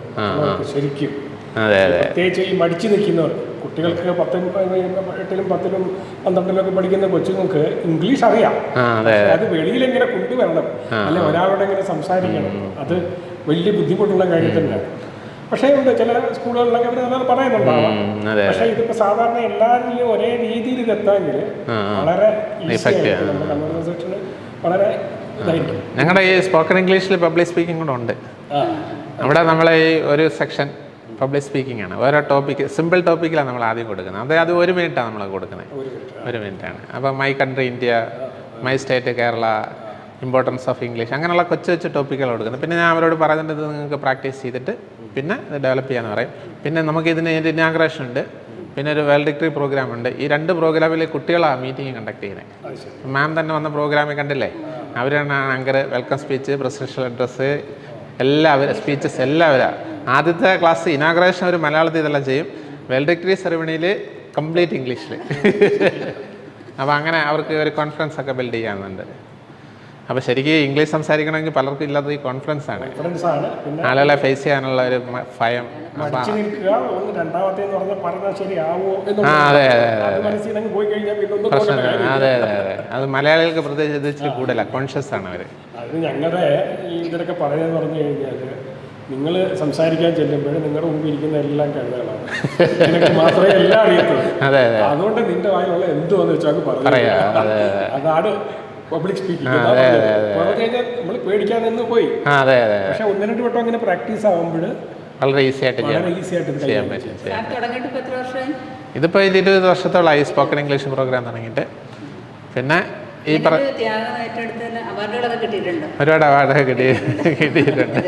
ശരിക്കും പ്രത്യേകിച്ച് ഈ മടിച്ചു നിൽക്കുന്നവർ കുട്ടികൾക്ക് 8ലും 10ലും 12ലും പഠിക്കുന്ന കൊച്ചുങ്ങൾക്ക് ഇംഗ്ലീഷ് അറിയാം. അത് വെളിയിലെങ്ങനെ കൊണ്ടുവരണം, അല്ലെ ഒരാളോട് എങ്ങനെ സംസാരിക്കണം, അത് വലിയ ബുദ്ധിമുട്ടുള്ള കാര്യം തന്നെയാണ്. പക്ഷേ ഉണ്ട് ചില സ്കൂളുകളിലൊക്കെ അവർ നല്ലത് പറയുന്നുണ്ടാവാം. പക്ഷേ ഇതിപ്പോൾ സാധാരണ എല്ലാവരിലും ഒരേ രീതിയിൽ ഇതെത്താമെങ്കിൽ വളരെ ഈസിയായിട്ട് നമ്മുടെ കൺവെർസേഷന് വളരെ ഇതായിരിക്കും. ഞങ്ങളുടെ ഈ സ്പോക്കൺ ഇംഗ്ലീഷിൽ പബ്ലിക് സ്പീക്കിംഗ് കൂടെ ഉണ്ട്. അവിടെ നമ്മളെ ഈ ഒരു സെക്ഷൻ പബ്ലിക് സ്പീക്കിംഗ് ആണ്. ഓരോ ടോപ്പിക്ക് സിമ്പിൾ ടോപ്പിക്കിലാണ് നമ്മൾ ആദ്യം കൊടുക്കുന്നത്. അത് 1 മിനിറ്റാണ് നമ്മൾ കൊടുക്കുന്നത്. 1 മിനിറ്റാണ്. അപ്പോൾ my country India, my state Kerala, importance of English, അങ്ങനെയുള്ള കൊച്ചു ടോപ്പിക്കുകൾ കൊടുക്കുന്നത്. പിന്നെ ഞാൻ അവരോട് പറയുന്നത് നിങ്ങൾക്ക് പ്രാക്ടീസ് ചെയ്തിട്ട് പിന്നെ ഇത് ഡെവലപ്പ് ചെയ്യാമെന്ന് പറയും. പിന്നെ നമുക്ക് ഇതിന് ഇനാഗ്രേഷൻ ഉണ്ട്, പിന്നെ ഒരു വേൾഡിക്ടറി പ്രോഗ്രാം ഉണ്ട്. ഈ 2 പ്രോഗ്രാമിൽ കുട്ടികളാണ് മീറ്റിംഗ് കണ്ടക്ട് ചെയ്യുന്നത്. മാം തന്നെ വന്ന പ്രോഗ്രാമിൽ കണ്ടില്ലേ, അവരാണ് anchor, welcome speech, presidential address, എല്ലാവരും സ്പീച്ചസ് എല്ലാവരും. ആദ്യത്തെ ക്ലാസ് ഇനാഗ്രേഷൻ ഒരു മലയാളത്തിൽ ഇതെല്ലാം ചെയ്യും. വേൾഡിക്ടറി സെറിമണിയിൽ കംപ്ലീറ്റ് ഇംഗ്ലീഷിൽ. അപ്പോൾ അങ്ങനെ അവർക്ക് ഒരു കോൺഫിഡൻസ് ഒക്കെ ബിൽഡ് ചെയ്യാനുണ്ട്. അപ്പോൾ ശരിക്കും ഇംഗ്ലീഷ് സംസാരിക്കണമെങ്കിൽ പലർക്കും ഇല്ലാത്ത ഈ കോൺഫിഡൻസ് ആണ്, ആളുകളെ ഫേസ് ചെയ്യാനുള്ള ഒരു ഭയം. പ്രശ്നം. അതെ അത് മലയാളികൾക്ക് പ്രത്യേകിച്ച് കൂടുതലാണ്, കോൺഷ്യസ് ആണ് അവർ. അത് ഞങ്ങളുടെ ഇതിലൊക്കെ പറയുന്നത് പറഞ്ഞു കഴിഞ്ഞാൽ നിങ്ങൾ സംസാരിക്കാൻ ചെല്ലുമ്പോൾ നിങ്ങളുടെ മുമ്പിൽ ഇരിക്കുന്ന എല്ലാം കഴുതകളാണ്, നിനക്ക് മാത്രമേ എല്ലാം അറിയത്തുള്ളൂ. അതുകൊണ്ട് നിന്റെ വായിലുള്ള എന്തുവെന്ന് വെച്ചാൽ പറയാം. അതാണ് പബ്ലിക് സ്പീക്കിംഗ്. നമ്മൾ പേടിക്കാൻ നിന്ന് പോയി. പക്ഷെ 1-2 വട്ടം അങ്ങനെ പ്രാക്ടീസ് ആകുമ്പോൾ വളരെ ഈസി ആയിട്ട് ചെയ്യാൻ പറ്റും. ഇതിപ്പോൾ 20 വർഷത്തോളമായി സ്പോക്കൺ ഇംഗ്ലീഷ് പ്രോഗ്രാം തുടങ്ങിയിട്ട്. പിന്നെ ഈ ഒരുപാട് അവാർഡൊക്കെ കിട്ടിയിട്ടുണ്ട്.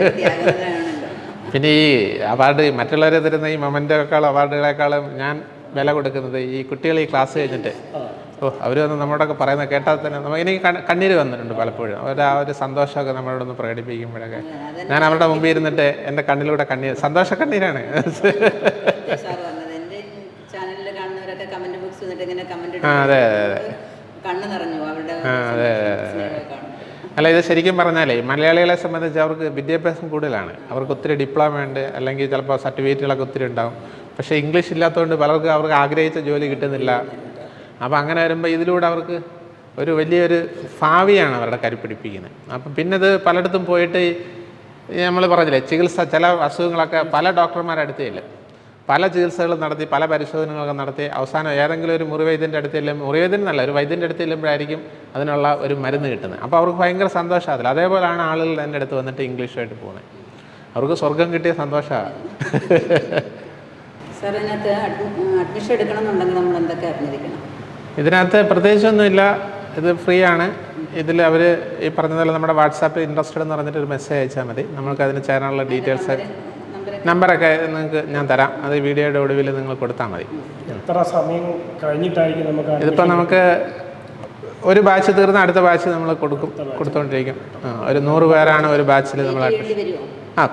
പിന്നെ ഈ അവാർഡ് മറ്റുള്ളവരെ തരുന്ന ഈ മൊമെൻ്റെക്കാളും അവാർഡുകളെക്കാളും ഞാൻ വില കൊടുക്കുന്നത് ഈ കുട്ടികൾ ഈ ക്ലാസ് കഴിഞ്ഞിട്ട് ഓ അവർ വന്ന് നമ്മളോടൊക്കെ പറയുന്നത് കേട്ടാൽ തന്നെ നമുക്ക് എനിക്ക് കണ്ണീര് വന്നിട്ടുണ്ട് പലപ്പോഴും. അവർ ആ ഒരു സന്തോഷമൊക്കെ നമ്മളോടൊന്ന് പ്രകടിപ്പിക്കുമ്പോഴൊക്കെ ഞാൻ അവരുടെ മുമ്പിൽ ഇരുന്നിട്ട് എൻ്റെ കണ്ണിലൂടെ കണ്ണീർ, സന്തോഷ കണ്ണീരാണ്. സാർ പറഞ്ഞത് എൻ്റെ ചാനലിൽ കാണുന്നവരൊക്കെ കമൻറ്റ് ബോക്സ് വന്നിട്ട് ഇങ്ങനെ കമൻറ്റ് അതെ അതെ അതെ കണ്ണ് നിറഞ്ഞു അവരുടെ അതെ അല്ല, ഇത് ശരിക്കും പറഞ്ഞാലേ മലയാളികളെ സംബന്ധിച്ച് അവർക്ക് വിദ്യാഭ്യാസം കൂടുതലാണ്. അവർക്ക് ഒത്തിരി ഡിപ്ലോമ ഉണ്ട്, അല്ലെങ്കിൽ ചിലപ്പോൾ സർട്ടിഫിക്കറ്റുകളൊക്കെ ഒത്തിരി ഉണ്ടാവും. പക്ഷേ ഇംഗ്ലീഷ് ഇല്ലാത്തതുകൊണ്ട് പലർക്കും അവർക്ക് ആഗ്രഹിച്ച ജോലി കിട്ടുന്നില്ല. അപ്പോൾ അങ്ങനെ വരുമ്പോൾ ഇതിലൂടെ അവർക്ക് ഒരു വലിയൊരു ഭാവിയാണ് അവരുടെ കരുപ്പിടിപ്പിക്കുന്നത്. അപ്പം പിന്നെ ഇത് പലയിടത്തും പോയിട്ട് നമ്മൾ പറഞ്ഞില്ലേ ചികിത്സ, ചില അസുഖങ്ങളൊക്കെ പല ഡോക്ടർമാരടുത്തില്ല, പല ചികിത്സകളും നടത്തി, പല പരിശോധനകളൊക്കെ നടത്തി അവസാനം ഏതെങ്കിലും ഒരു മുറിവൈദ്യൻ്റെ അടുത്ത് ചെല്ലും, മുറിവൈദ്യനല്ല ഒരു വൈദ്യൻ്റെ അടുത്ത് ചെല്ലുമ്പോഴായിരിക്കും അതിനുള്ള ഒരു മരുന്ന് കിട്ടുന്നത്. അപ്പോൾ അവർക്ക് ഭയങ്കര സന്തോഷമാകത്തില്ല. അതേപോലെയാണ് ആളുകൾ എൻ്റെ അടുത്ത് വന്നിട്ട് ഇംഗ്ലീഷുമായിട്ട് പോകുന്നത്. അവർക്ക് സ്വർഗം കിട്ടിയ സന്തോഷമാണ്. സാർ ഇതിനകത്ത് അഡ്മിഷൻ എടുക്കണമെന്നുണ്ടെങ്കിൽ നമ്മൾ എന്തൊക്കെ അറിഞ്ഞിരിക്കണം? ഇതിനകത്ത് പ്രത്യേകിച്ചൊന്നുമില്ല, ഇത് ഫ്രീ ആണ്. ഇതിൽ അവർ ഈ പറഞ്ഞതുപോലെ നമ്മുടെ വാട്സാപ്പിൽ ഇൻട്രസ്റ്റഡ് എന്ന് പറഞ്ഞിട്ട് ഒരു മെസ്സേജ് അയച്ചാൽ മതി. നമുക്ക് അതിന് ചേരാനുള്ള ഡീറ്റെയിൽസ് നമ്പറൊക്കെ നിങ്ങൾക്ക് ഞാൻ തരാം. അത് വീഡിയോയുടെ ഒടുവിൽ നിങ്ങൾ കൊടുത്താൽ മതി. എത്ര സമയം കഴിഞ്ഞിട്ടായിരിക്കും നമുക്ക്? ഇതിപ്പോൾ നമുക്ക് ഒരു ബാച്ച് തീർന്ന അടുത്ത ബാച്ച് നമ്മൾ കൊടുത്തുകൊണ്ടിരിക്കും. ഒരു 100 പേരാണ് ഒരു ബാച്ചിൽ നമ്മൾ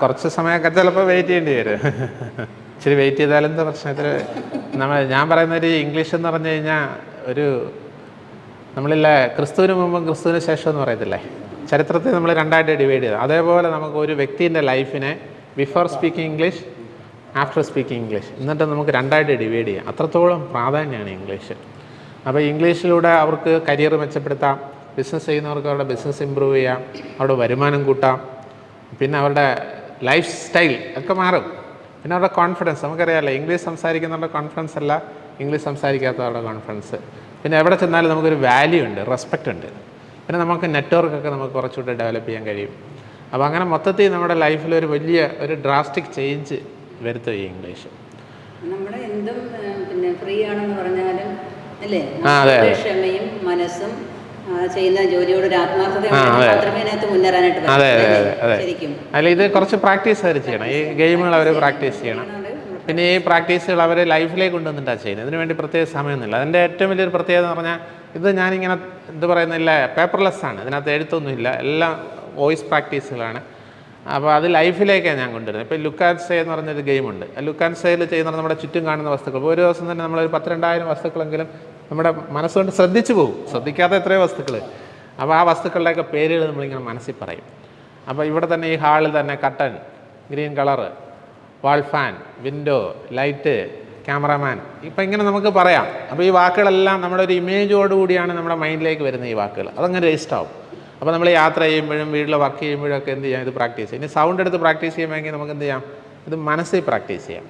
കുറച്ച് സമയമൊക്കെ ചിലപ്പോൾ വെയിറ്റ് ചെയ്യേണ്ടി വരും. ഇച്ചിരി വെയിറ്റ് ചെയ്താലും എന്താ പ്രശ്നത്തിൽ ഞാൻ പറയുന്നൊരു ഇംഗ്ലീഷ് എന്ന് പറഞ്ഞു കഴിഞ്ഞാൽ ഒരു നമ്മളില്ല ക്രിസ്തുവിന് മുമ്പും ക്രിസ്തുവിന് ശേഷം എന്ന് പറയത്തില്ലേ, ചരിത്രത്തെ നമ്മൾ രണ്ടായിട്ട് ഡിവൈഡ് ചെയ്തു. അതേപോലെ നമുക്ക് ഒരു വ്യക്തിൻ്റെ ലൈഫിനെ before speaking English, after speaking English എന്നിട്ട് നമുക്ക് രണ്ടായിട്ട് ഡിവൈഡ് ചെയ്യാം. അത്രത്തോളം പ്രാധാന്യമാണ് ഇംഗ്ലീഷ്. അപ്പോൾ ഇംഗ്ലീഷിലൂടെ അവർക്ക് കരിയർ മെച്ചപ്പെടുത്താം, ബിസിനസ് ചെയ്യുന്നവർക്ക് അവരുടെ ബിസിനസ് ഇമ്പ്രൂവ് ചെയ്യാം, അവരുടെ വരുമാനം കൂട്ടാം, പിന്നെ അവരുടെ ലൈഫ് സ്റ്റൈൽ ഒക്കെ മാറും. പിന്നെ അവരുടെ കോൺഫിഡൻസ്, നമുക്കറിയാമല്ലോ ഇംഗ്ലീഷ് സംസാരിക്കുന്നവരുടെ കോൺഫിഡൻസ് അല്ല ഇംഗ്ലീഷ് സംസാരിക്കാത്തവരുടെ കോൺഫിഡൻസ്. പിന്നെ എവിടെ ചെന്നാലും നമുക്കൊരു വാല്യൂ ഉണ്ട്, റെസ്പെക്റ്റ് ഉണ്ട്. പിന്നെ നമുക്ക് നെറ്റ്വർക്കൊക്കെ നമുക്ക് കുറച്ചുകൂടെ ഡെവലപ്പ് ചെയ്യാൻ കഴിയും. അപ്പോൾ അങ്ങനെ മൊത്തത്തിൽ നമ്മുടെ ലൈഫിൽ ഒരു വലിയ ഒരു ഡ്രാസ്റ്റിക് ചേഞ്ച് വരുത്തുക ഈ ഇംഗ്ലീഷ്. നമ്മുടെ എന്തും പിന്നെ ഫ്രീ ആണെന്ന് പറഞ്ഞാലും അല്ലേ, അതെ ക്ഷമയും മനസ്സും ചെയ്യുന്ന ജോലിയോട് ഒരു ആത്മാർത്ഥതയോടെ മാത്രമേ അതിനകത്ത് മുന്നേറാനായിട്ട് പറ്റൂ. അതെ അതെ അതെ ശരിക്കും അല്ല, ഇത് കുറച്ച് പ്രാക്ടീസ് അവർ ചെയ്യണം. ഈ ഗെയിമുകൾ അവർ പ്രാക്ടീസ് ചെയ്യണം. പിന്നെ ഈ പ്രാക്ടീസുകൾ അവർ ലൈഫിലേക്ക് കൊണ്ടുവന്നിട്ടാണ് ചെയ്യുന്നത്. ഇതിന് വേണ്ടി പ്രത്യേക സമയമൊന്നുമില്ല. അതിൻ്റെ ഏറ്റവും വലിയൊരു പ്രത്യേകത എന്ന് പറഞ്ഞാൽ ഇത് ഞാനിങ്ങനെ എന്ത് പറയുന്നില്ല, പേപ്പർലെസ് ആണ്, ഇതിനകത്ത് എഴുത്തൊന്നുമില്ല, എല്ലാം വോയിസ് പ്രാക്ടീസുകളാണ്. അപ്പോൾ അത് ലൈഫിലേക്കാണ് ഞാൻ കൊണ്ടുവരുന്നത്. ഇപ്പോൾ ലുക്ക് ആൻഡ് സേ എന്ന് പറഞ്ഞൊരു ഗെയിമുണ്ട്. ലുക്ക് ആൻഡ് സേയിൽ ചെയ്യുന്നത് നമ്മുടെ ചുറ്റും കാണുന്ന വസ്തുക്കൾ. ഒരു ദിവസം തന്നെ നമ്മളൊരു 10,000-2000 വസ്തുക്കളെങ്കിലും നമ്മുടെ മനസ്സുകൊണ്ട് ശ്രദ്ധിച്ചു പോകും, ശ്രദ്ധിക്കാത്ത എത്രയോ വസ്തുക്കൾ. അപ്പോൾ ആ വസ്തുക്കളുടെയൊക്കെ പേരുകൾ നമ്മളിങ്ങനെ മനസ്സിൽ പറയും. അപ്പോൾ ഇവിടെ തന്നെ ഈ ഹാളിൽ തന്നെ കട്ടൻ, ഗ്രീൻ കളറ്, വാൾ ഫാൻ, വിൻഡോ, ലൈറ്റ്, ക്യാമറാമാൻ, ഇപ്പം ഇങ്ങനെ നമുക്ക് പറയാം. അപ്പോൾ ഈ വാക്കുകളെല്ലാം നമ്മുടെ ഒരു ഇമേജോടുകൂടിയാണ് നമ്മുടെ മൈൻഡിലേക്ക് വരുന്ന ഈ വാക്കുകൾ. അതങ്ങനെ രജിസ്റ്റർ ആവും. അപ്പോൾ നമ്മൾ യാത്ര ചെയ്യുമ്പോഴും വീട്ടിൽ വർക്ക് ചെയ്യുമ്പോഴും ഒക്കെ എന്ത് ചെയ്യാം, ഇത് പ്രാക്ടീസ് ചെയ്യാം. ഇനി സൗണ്ട് എടുത്ത് പ്രാക്ടീസ് ചെയ്യുമ്പോൾ നമുക്ക് എന്ത് ചെയ്യാം, ഇത് മനസ്സിൽ പ്രാക്ടീസ് ചെയ്യാം.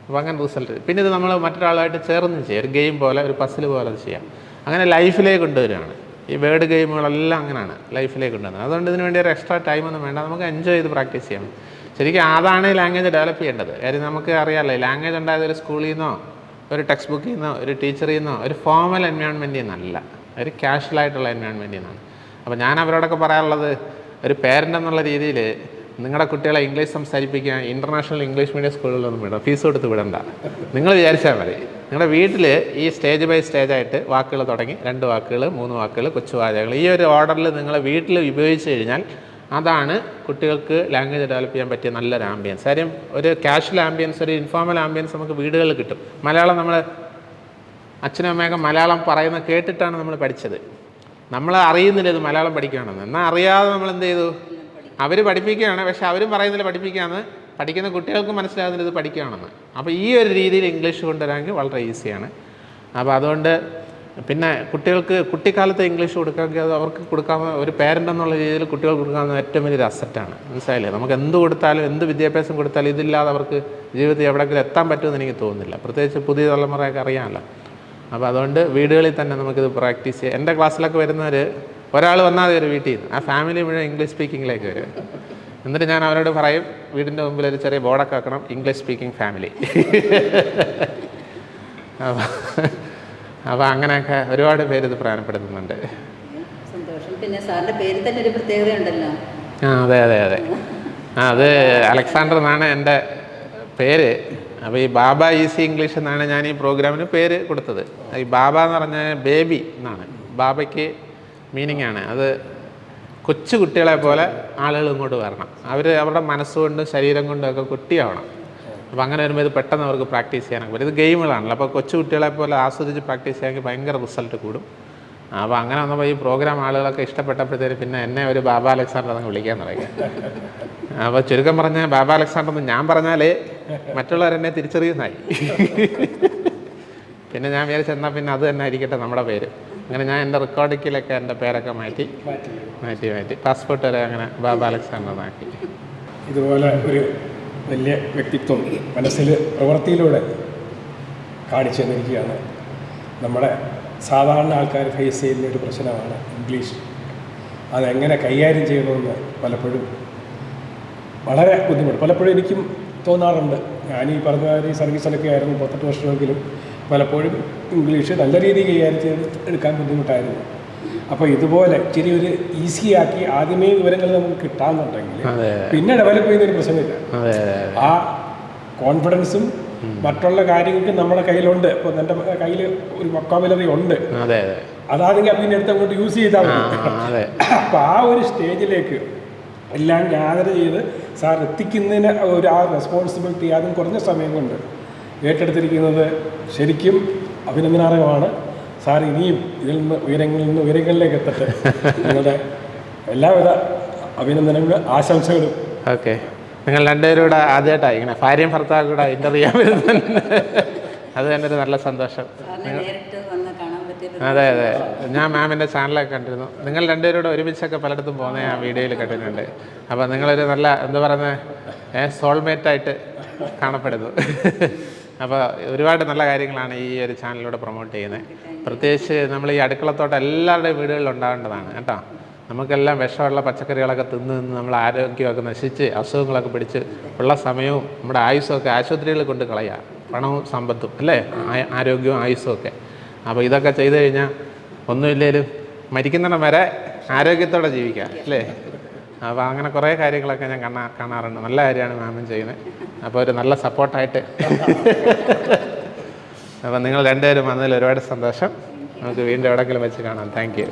അപ്പോൾ അങ്ങനെ റിസൾട്ട്. പിന്നെ ഇത് നമ്മൾ മറ്റൊരാളായിട്ട് ചേർന്ന് ചെയ്യാം, ഒരു ഗെയിം പോലെ, ഒരു പസിൽ പോലെ അത് ചെയ്യാം. അങ്ങനെ ലൈഫിലേക്ക് കൊണ്ടുവരികയാണ്. ഈ വേർഡ് ഗെയിമുകളെല്ലാം അങ്ങനെയാണ് ലൈഫിലേക്ക് കൊണ്ടുവരുന്നത്. അതുകൊണ്ട് ഇതിന് വേണ്ടി ഒരു എക്സ്ട്രാ ടൈമൊന്നും വേണ്ട, നമുക്ക് എൻജോയ് ചെയ്ത് പ്രാക്ടീസ് ചെയ്യാം. ശരിക്കും അതാണ് ലാംഗ്വേജ് ഡെവലപ്പ് ചെയ്യേണ്ടത്. കാര്യം നമുക്ക് അറിയാമല്ലോ, ലാംഗ്വേജ് ഉണ്ടായത് ഒരു സ്കൂളിൽ നിന്നോ ഒരു ടെക്സ്റ്റ് ബുക്കിൽ നിന്നോ ഒരു ടീച്ചറിൽ നിന്നോ ഒരു ഫോമൽ എൻവയോൺമെൻറ്റിൽ നിന്നല്ല, ഒരു കാഷ്വലായിട്ടുള്ള എൻവയോൺമെൻറ്റിൽ നിന്നാണ്. അപ്പോൾ ഞാൻ അവരോടൊക്കെ പറയാനുള്ളത്, ഒരു പേരൻ്റ് എന്നുള്ള രീതിയിൽ നിങ്ങളുടെ കുട്ടികളെ ഇംഗ്ലീഷ് സംസാരിപ്പിക്കാൻ ഇൻ്റർനാഷണൽ ഇംഗ്ലീഷ് മീഡിയം സ്കൂളുകളിലൊന്നും വിടണം, ഫീസ് കൊടുത്ത് വിടണ്ട. നിങ്ങൾ വിചാരിച്ചാൽ മതി. നിങ്ങളുടെ വീട്ടിൽ ഈ സ്റ്റേജ് ബൈ സ്റ്റേജായിട്ട് വാക്കുകൾ തുടങ്ങി 2 വാക്കുകൾ 3 വാക്കുകൾ കൊച്ചുവാചകങ്ങൾ ഈ ഒരു ഓർഡറിൽ നിങ്ങൾ വീട്ടിൽ ഉപയോഗിച്ച് കഴിഞ്ഞാൽ അതാണ് കുട്ടികൾക്ക് ലാംഗ്വേജ് ഡെവലപ്പ് ചെയ്യാൻ പറ്റിയ നല്ലൊരു ആംബിയൻസ്. കാര്യം ഒരു കാഷ്വൽ ആംബിയൻസ്, ഒരു ഇൻഫോർമൽ ആംബിയൻസ് നമുക്ക് വീടുകളിൽ കിട്ടും. മലയാളം നമ്മൾ അച്ഛനും അമ്മയൊക്കെ മലയാളം പറയുന്നത് കേട്ടിട്ടാണ് നമ്മൾ പഠിച്ചത്. നമ്മൾ അറിയുന്നില്ല ഇത് മലയാളം പഠിക്കുകയാണെന്ന്. എന്നാൽ അറിയാതെ നമ്മൾ എന്ത് ചെയ്തു, അവർ പഠിപ്പിക്കുകയാണ്, പക്ഷെ അവരും പറയുന്നില്ല പഠിപ്പിക്കുകയാണ്, പഠിക്കുന്ന കുട്ടികൾക്ക് മനസ്സിലാകുന്നില്ല ഇത് പഠിക്കുകയാണെന്ന്. അപ്പോൾ ഈ ഒരു രീതിയിൽ ഇംഗ്ലീഷ് കൊണ്ടുവരാമെങ്കിൽ വളരെ ഈസിയാണ്. അപ്പോൾ അതുകൊണ്ട് പിന്നെ കുട്ടികൾക്ക് കുട്ടിക്കാലത്ത് ഇംഗ്ലീഷ് കൊടുക്കാമെങ്കിൽ അത് അവർക്ക് കൊടുക്കാവുന്ന ഒരു പേരൻ്റ് എന്നുള്ള രീതിയിൽ കുട്ടികൾക്ക് കൊടുക്കാവുന്ന ഏറ്റവും വലിയൊരു അസറ്റാണ്. മനസ്സിലായില്ലേ? നമുക്ക് എന്ത് കൊടുത്താലും എന്ത് വിദ്യാഭ്യാസം കൊടുത്താലും ഇതില്ലാതെ അവർക്ക് ജീവിതത്തിൽ എവിടെയെങ്കിലും എത്താൻ പറ്റുമെന്ന് എനിക്ക് തോന്നുന്നില്ല. പ്രത്യേകിച്ച് പുതിയ തലമുറയൊക്കെ അറിയാമല്ലോ. അപ്പോൾ അതുകൊണ്ട് വീടുകളിൽ തന്നെ നമുക്കിത് പ്രാക്ടീസ് ചെയ്യാം. എൻ്റെ ക്ലാസ്സിലൊക്കെ വരുന്നവർ ഒരാൾ വന്നാൽ ഒരു വീട്ടിൽ നിന്ന് ആ ഫാമിലി മുഴുവൻ ഇംഗ്ലീഷ് സ്പീക്കിങ്ങിലേക്ക് വരും. എന്നിട്ട് ഞാൻ അവരോട് പറയും, വീടിൻ്റെ മുമ്പിൽ ഒരു ചെറിയ ബോർഡൊക്കെ ആക്കണം, ഇംഗ്ലീഷ് സ്പീക്കിംഗ് ഫാമിലി. അപ്പോൾ അങ്ങനെയൊക്കെ ഒരുപാട് പേര് ഇത് പ്രയോജനപ്പെടുത്തുന്നുണ്ട്. സന്തോഷം. പിന്നെ സാറിൻ്റെ പേര് തന്നെ ഒരു പ്രത്യേകത ഉണ്ടല്ലോ. അതെ അതെ അതെ. അത് അലക്സാണ്ടർ എന്നാണ് എൻ്റെ പേര്. അപ്പോൾ ഈ ബാബ ഈസി ഇംഗ്ലീഷ് എന്നാണ് ഞാൻ ഈ പ്രോഗ്രാമിന് പേര് കൊടുത്തത്. ഈ ബാബ എന്ന് പറഞ്ഞാൽ ബേബി എന്നാണ്. ബാബയ്ക്ക് മീനിങ് ആണ് അത് കൊച്ചു കുട്ടികളെ പോലെ ആളുകൾ ഇങ്ങോട്ട് വരണം. അവരുടെ മനസ്സുകൊണ്ടും ശരീരം കൊണ്ടും ഒക്കെ കുട്ടിയാവണം. അപ്പോൾ അങ്ങനെ വരുമ്പോൾ ഇത് പെട്ടെന്ന് അവർക്ക് പ്രാക്ടീസ് ചെയ്യാനൊക്കെ പറ്റും. ഇത് ഗെയിമുകളാണല്ലോ, അപ്പോൾ കൊച്ചു കുട്ടികളെ പോലെ ആസ്വദിച്ച് പ്രാക്ടീസ് ചെയ്യാമെങ്കിൽ ഭയങ്കര റിസൾട്ട് കൂടും. അപ്പോൾ അങ്ങനെ വന്നപ്പോൾ ഈ പ്രോഗ്രാം ആളുകളൊക്കെ ഇഷ്ടപ്പെട്ടപ്പോഴത്തേന് പിന്നെ എന്നെ ഒരു ബാബ അലക്സാണ്ടർ എന്നങ്ങ് വിളിക്കാൻ തുടങ്ങി. അപ്പോൾ ചുരുക്കം പറഞ്ഞാൽ ബാബ അലക്സാണ്ടർ എന്ന് ഞാൻ പറഞ്ഞാലേ മറ്റുള്ളവരെന്നെ തിരിച്ചറിയുന്നതായി. പിന്നെ ഞാൻ വിചാരിച്ചെന്നാൽ പിന്നെ അത് തന്നെ ആയിരിക്കട്ടെ നമ്മുടെ പേര്. അങ്ങനെ ഞാൻ എൻ്റെ റെക്കോർഡിങ്ങിലൊക്കെ എൻ്റെ പേരൊക്കെ മാറ്റി പാസ്പോർട്ട് വരെ അങ്ങനെ ബാബ അലക്സാണ്ടർ എന്നാക്കി. ഇതുപോലെ ഒരു വലിയ വ്യക്തിത്വം മനസ്സിൽ പ്രവൃത്തിയിലൂടെ കാണിച്ചു തന്നിരിക്കുകയാണ്. നമ്മുടെ സാധാരണ ആൾക്കാർ ഫേസ് ചെയ്യുന്ന ഒരു പ്രശ്നമാണ് ഇംഗ്ലീഷ്. അതെങ്ങനെ കൈകാര്യം ചെയ്യണമെന്ന് പലപ്പോഴും വളരെ ബുദ്ധിമുട്ട് പലപ്പോഴും എനിക്കും തോന്നാറുണ്ട്. ഞാൻ ഈ പറഞ്ഞ സർവീസിലൊക്കെ ആയിരുന്നു 38 വർഷമെങ്കിലും പലപ്പോഴും ഇംഗ്ലീഷ് നല്ല രീതിയിൽ കൈകാര്യം ചെയ്ത് എടുക്കാൻ ബുദ്ധിമുട്ടായിരുന്നു. അപ്പോൾ ഇതുപോലെ ഇച്ചിരി ഒരു ഈസിയാക്കി ആദ്യമേ വിവരങ്ങൾ നമുക്ക് കിട്ടാമെന്നുണ്ടെങ്കിൽ പിന്നെ ഡെവലപ്പ് ചെയ്യുന്നൊരു പ്രശ്നമില്ല. ആ കോൺഫിഡൻസും മറ്റുള്ള കാര്യങ്ങൾക്ക് നമ്മുടെ കയ്യിലുണ്ട്. ഇപ്പോൾ എൻ്റെ കയ്യിൽ ഒരു വൊക്കാബുലറി ഉണ്ട്, അതാണെങ്കിൽ പിന്നെ എടുത്ത് അങ്ങോട്ട് യൂസ് ചെയ്താൽ മതി. അപ്പോൾ ആ ഒരു സ്റ്റേജിലേക്ക് എല്ലാം ഗ്യാദർ ചെയ്ത് സാർ എത്തിക്കുന്നതിന് ആ റെസ്പോൺസിബിലിറ്റി അതും കുറഞ്ഞ സമയം കൊണ്ട് ഏറ്റെടുത്തിരിക്കുന്നത് ശരിക്കും അഭിനന്ദനാർഹമാണ്. സാർ ഇനിയും ഇതിൽ നിന്ന് ഉയരങ്ങളിലേക്ക് എത്തട്ടെ. നിങ്ങളുടെ എല്ലാവിധ അഭിനന്ദനങ്ങളും ആശംസകളും. ഓക്കെ, നിങ്ങൾ രണ്ടുപേരും കൂടെ ആദ്യമായിട്ടാണ് ഇങ്ങനെ ഭാര്യയും ഭർത്താവും കൂടെ ഇൻ്റർവ്യൂ ചെയ്യാൻ വരുന്നത്. അത് തന്നെ ഒരു നല്ല സന്തോഷം. അതെ, ഞാൻ മാമിൻ്റെ ചാനലൊക്കെ കണ്ടിരുന്നു. നിങ്ങൾ രണ്ടുപേരോട് ഒരുമിച്ചൊക്കെ പലയിടത്തും പോകുന്ന ആ വീഡിയോയിൽ കണ്ടിട്ടുണ്ട്. അപ്പോൾ നിങ്ങളൊരു നല്ല എന്താ പറയുന്നത് സോൾമേറ്റായിട്ട് കാണപ്പെടുന്നു. അപ്പോൾ ഒരുപാട് നല്ല കാര്യങ്ങളാണ് ഈ ഒരു ചാനലിലൂടെ പ്രൊമോട്ട് ചെയ്യുന്നത്. പ്രത്യേകിച്ച് നമ്മൾ ഈ അടുക്കളത്തോട്ടം എല്ലാവരുടെയും വീടുകളിൽ ഉണ്ടാവേണ്ടതാണ് കേട്ടോ. നമുക്കെല്ലാം വിഷമുള്ള പച്ചക്കറികളൊക്കെ തിന്ന് നമ്മൾ ആരോഗ്യമൊക്കെ നശിച്ച് അസുഖങ്ങളൊക്കെ പിടിച്ച് ഉള്ള സമയവും നമ്മുടെ ആയുസ്സൊക്കെ ആശുപത്രികളിൽ കൊണ്ട് കളയുക, പണവും സമ്പത്തും അല്ലേ, ആരോഗ്യവും ആയുസ്സും ഒക്കെ. അപ്പോൾ ഇതൊക്കെ ചെയ്തു കഴിഞ്ഞാൽ ഒന്നുമില്ലേലും മരിക്കുന്നിടം വരെ ആരോഗ്യത്തോടെ ജീവിക്കാം അല്ലേ. അപ്പോൾ അങ്ങനെ കുറേ കാര്യങ്ങളൊക്കെ ഞാൻ കാണാറുണ്ട്. നല്ല കാര്യമാണ് മാമും ചെയ്യുന്നത്. അപ്പോൾ ഒരു നല്ല സപ്പോർട്ടായിട്ട് അപ്പോൾ നിങ്ങൾ രണ്ടുപേരും വന്നതിൽ ഒരുപാട് സന്തോഷം. നമുക്ക് വീണ്ടും എവിടെയെങ്കിലും വെച്ച് കാണാം. Thank you.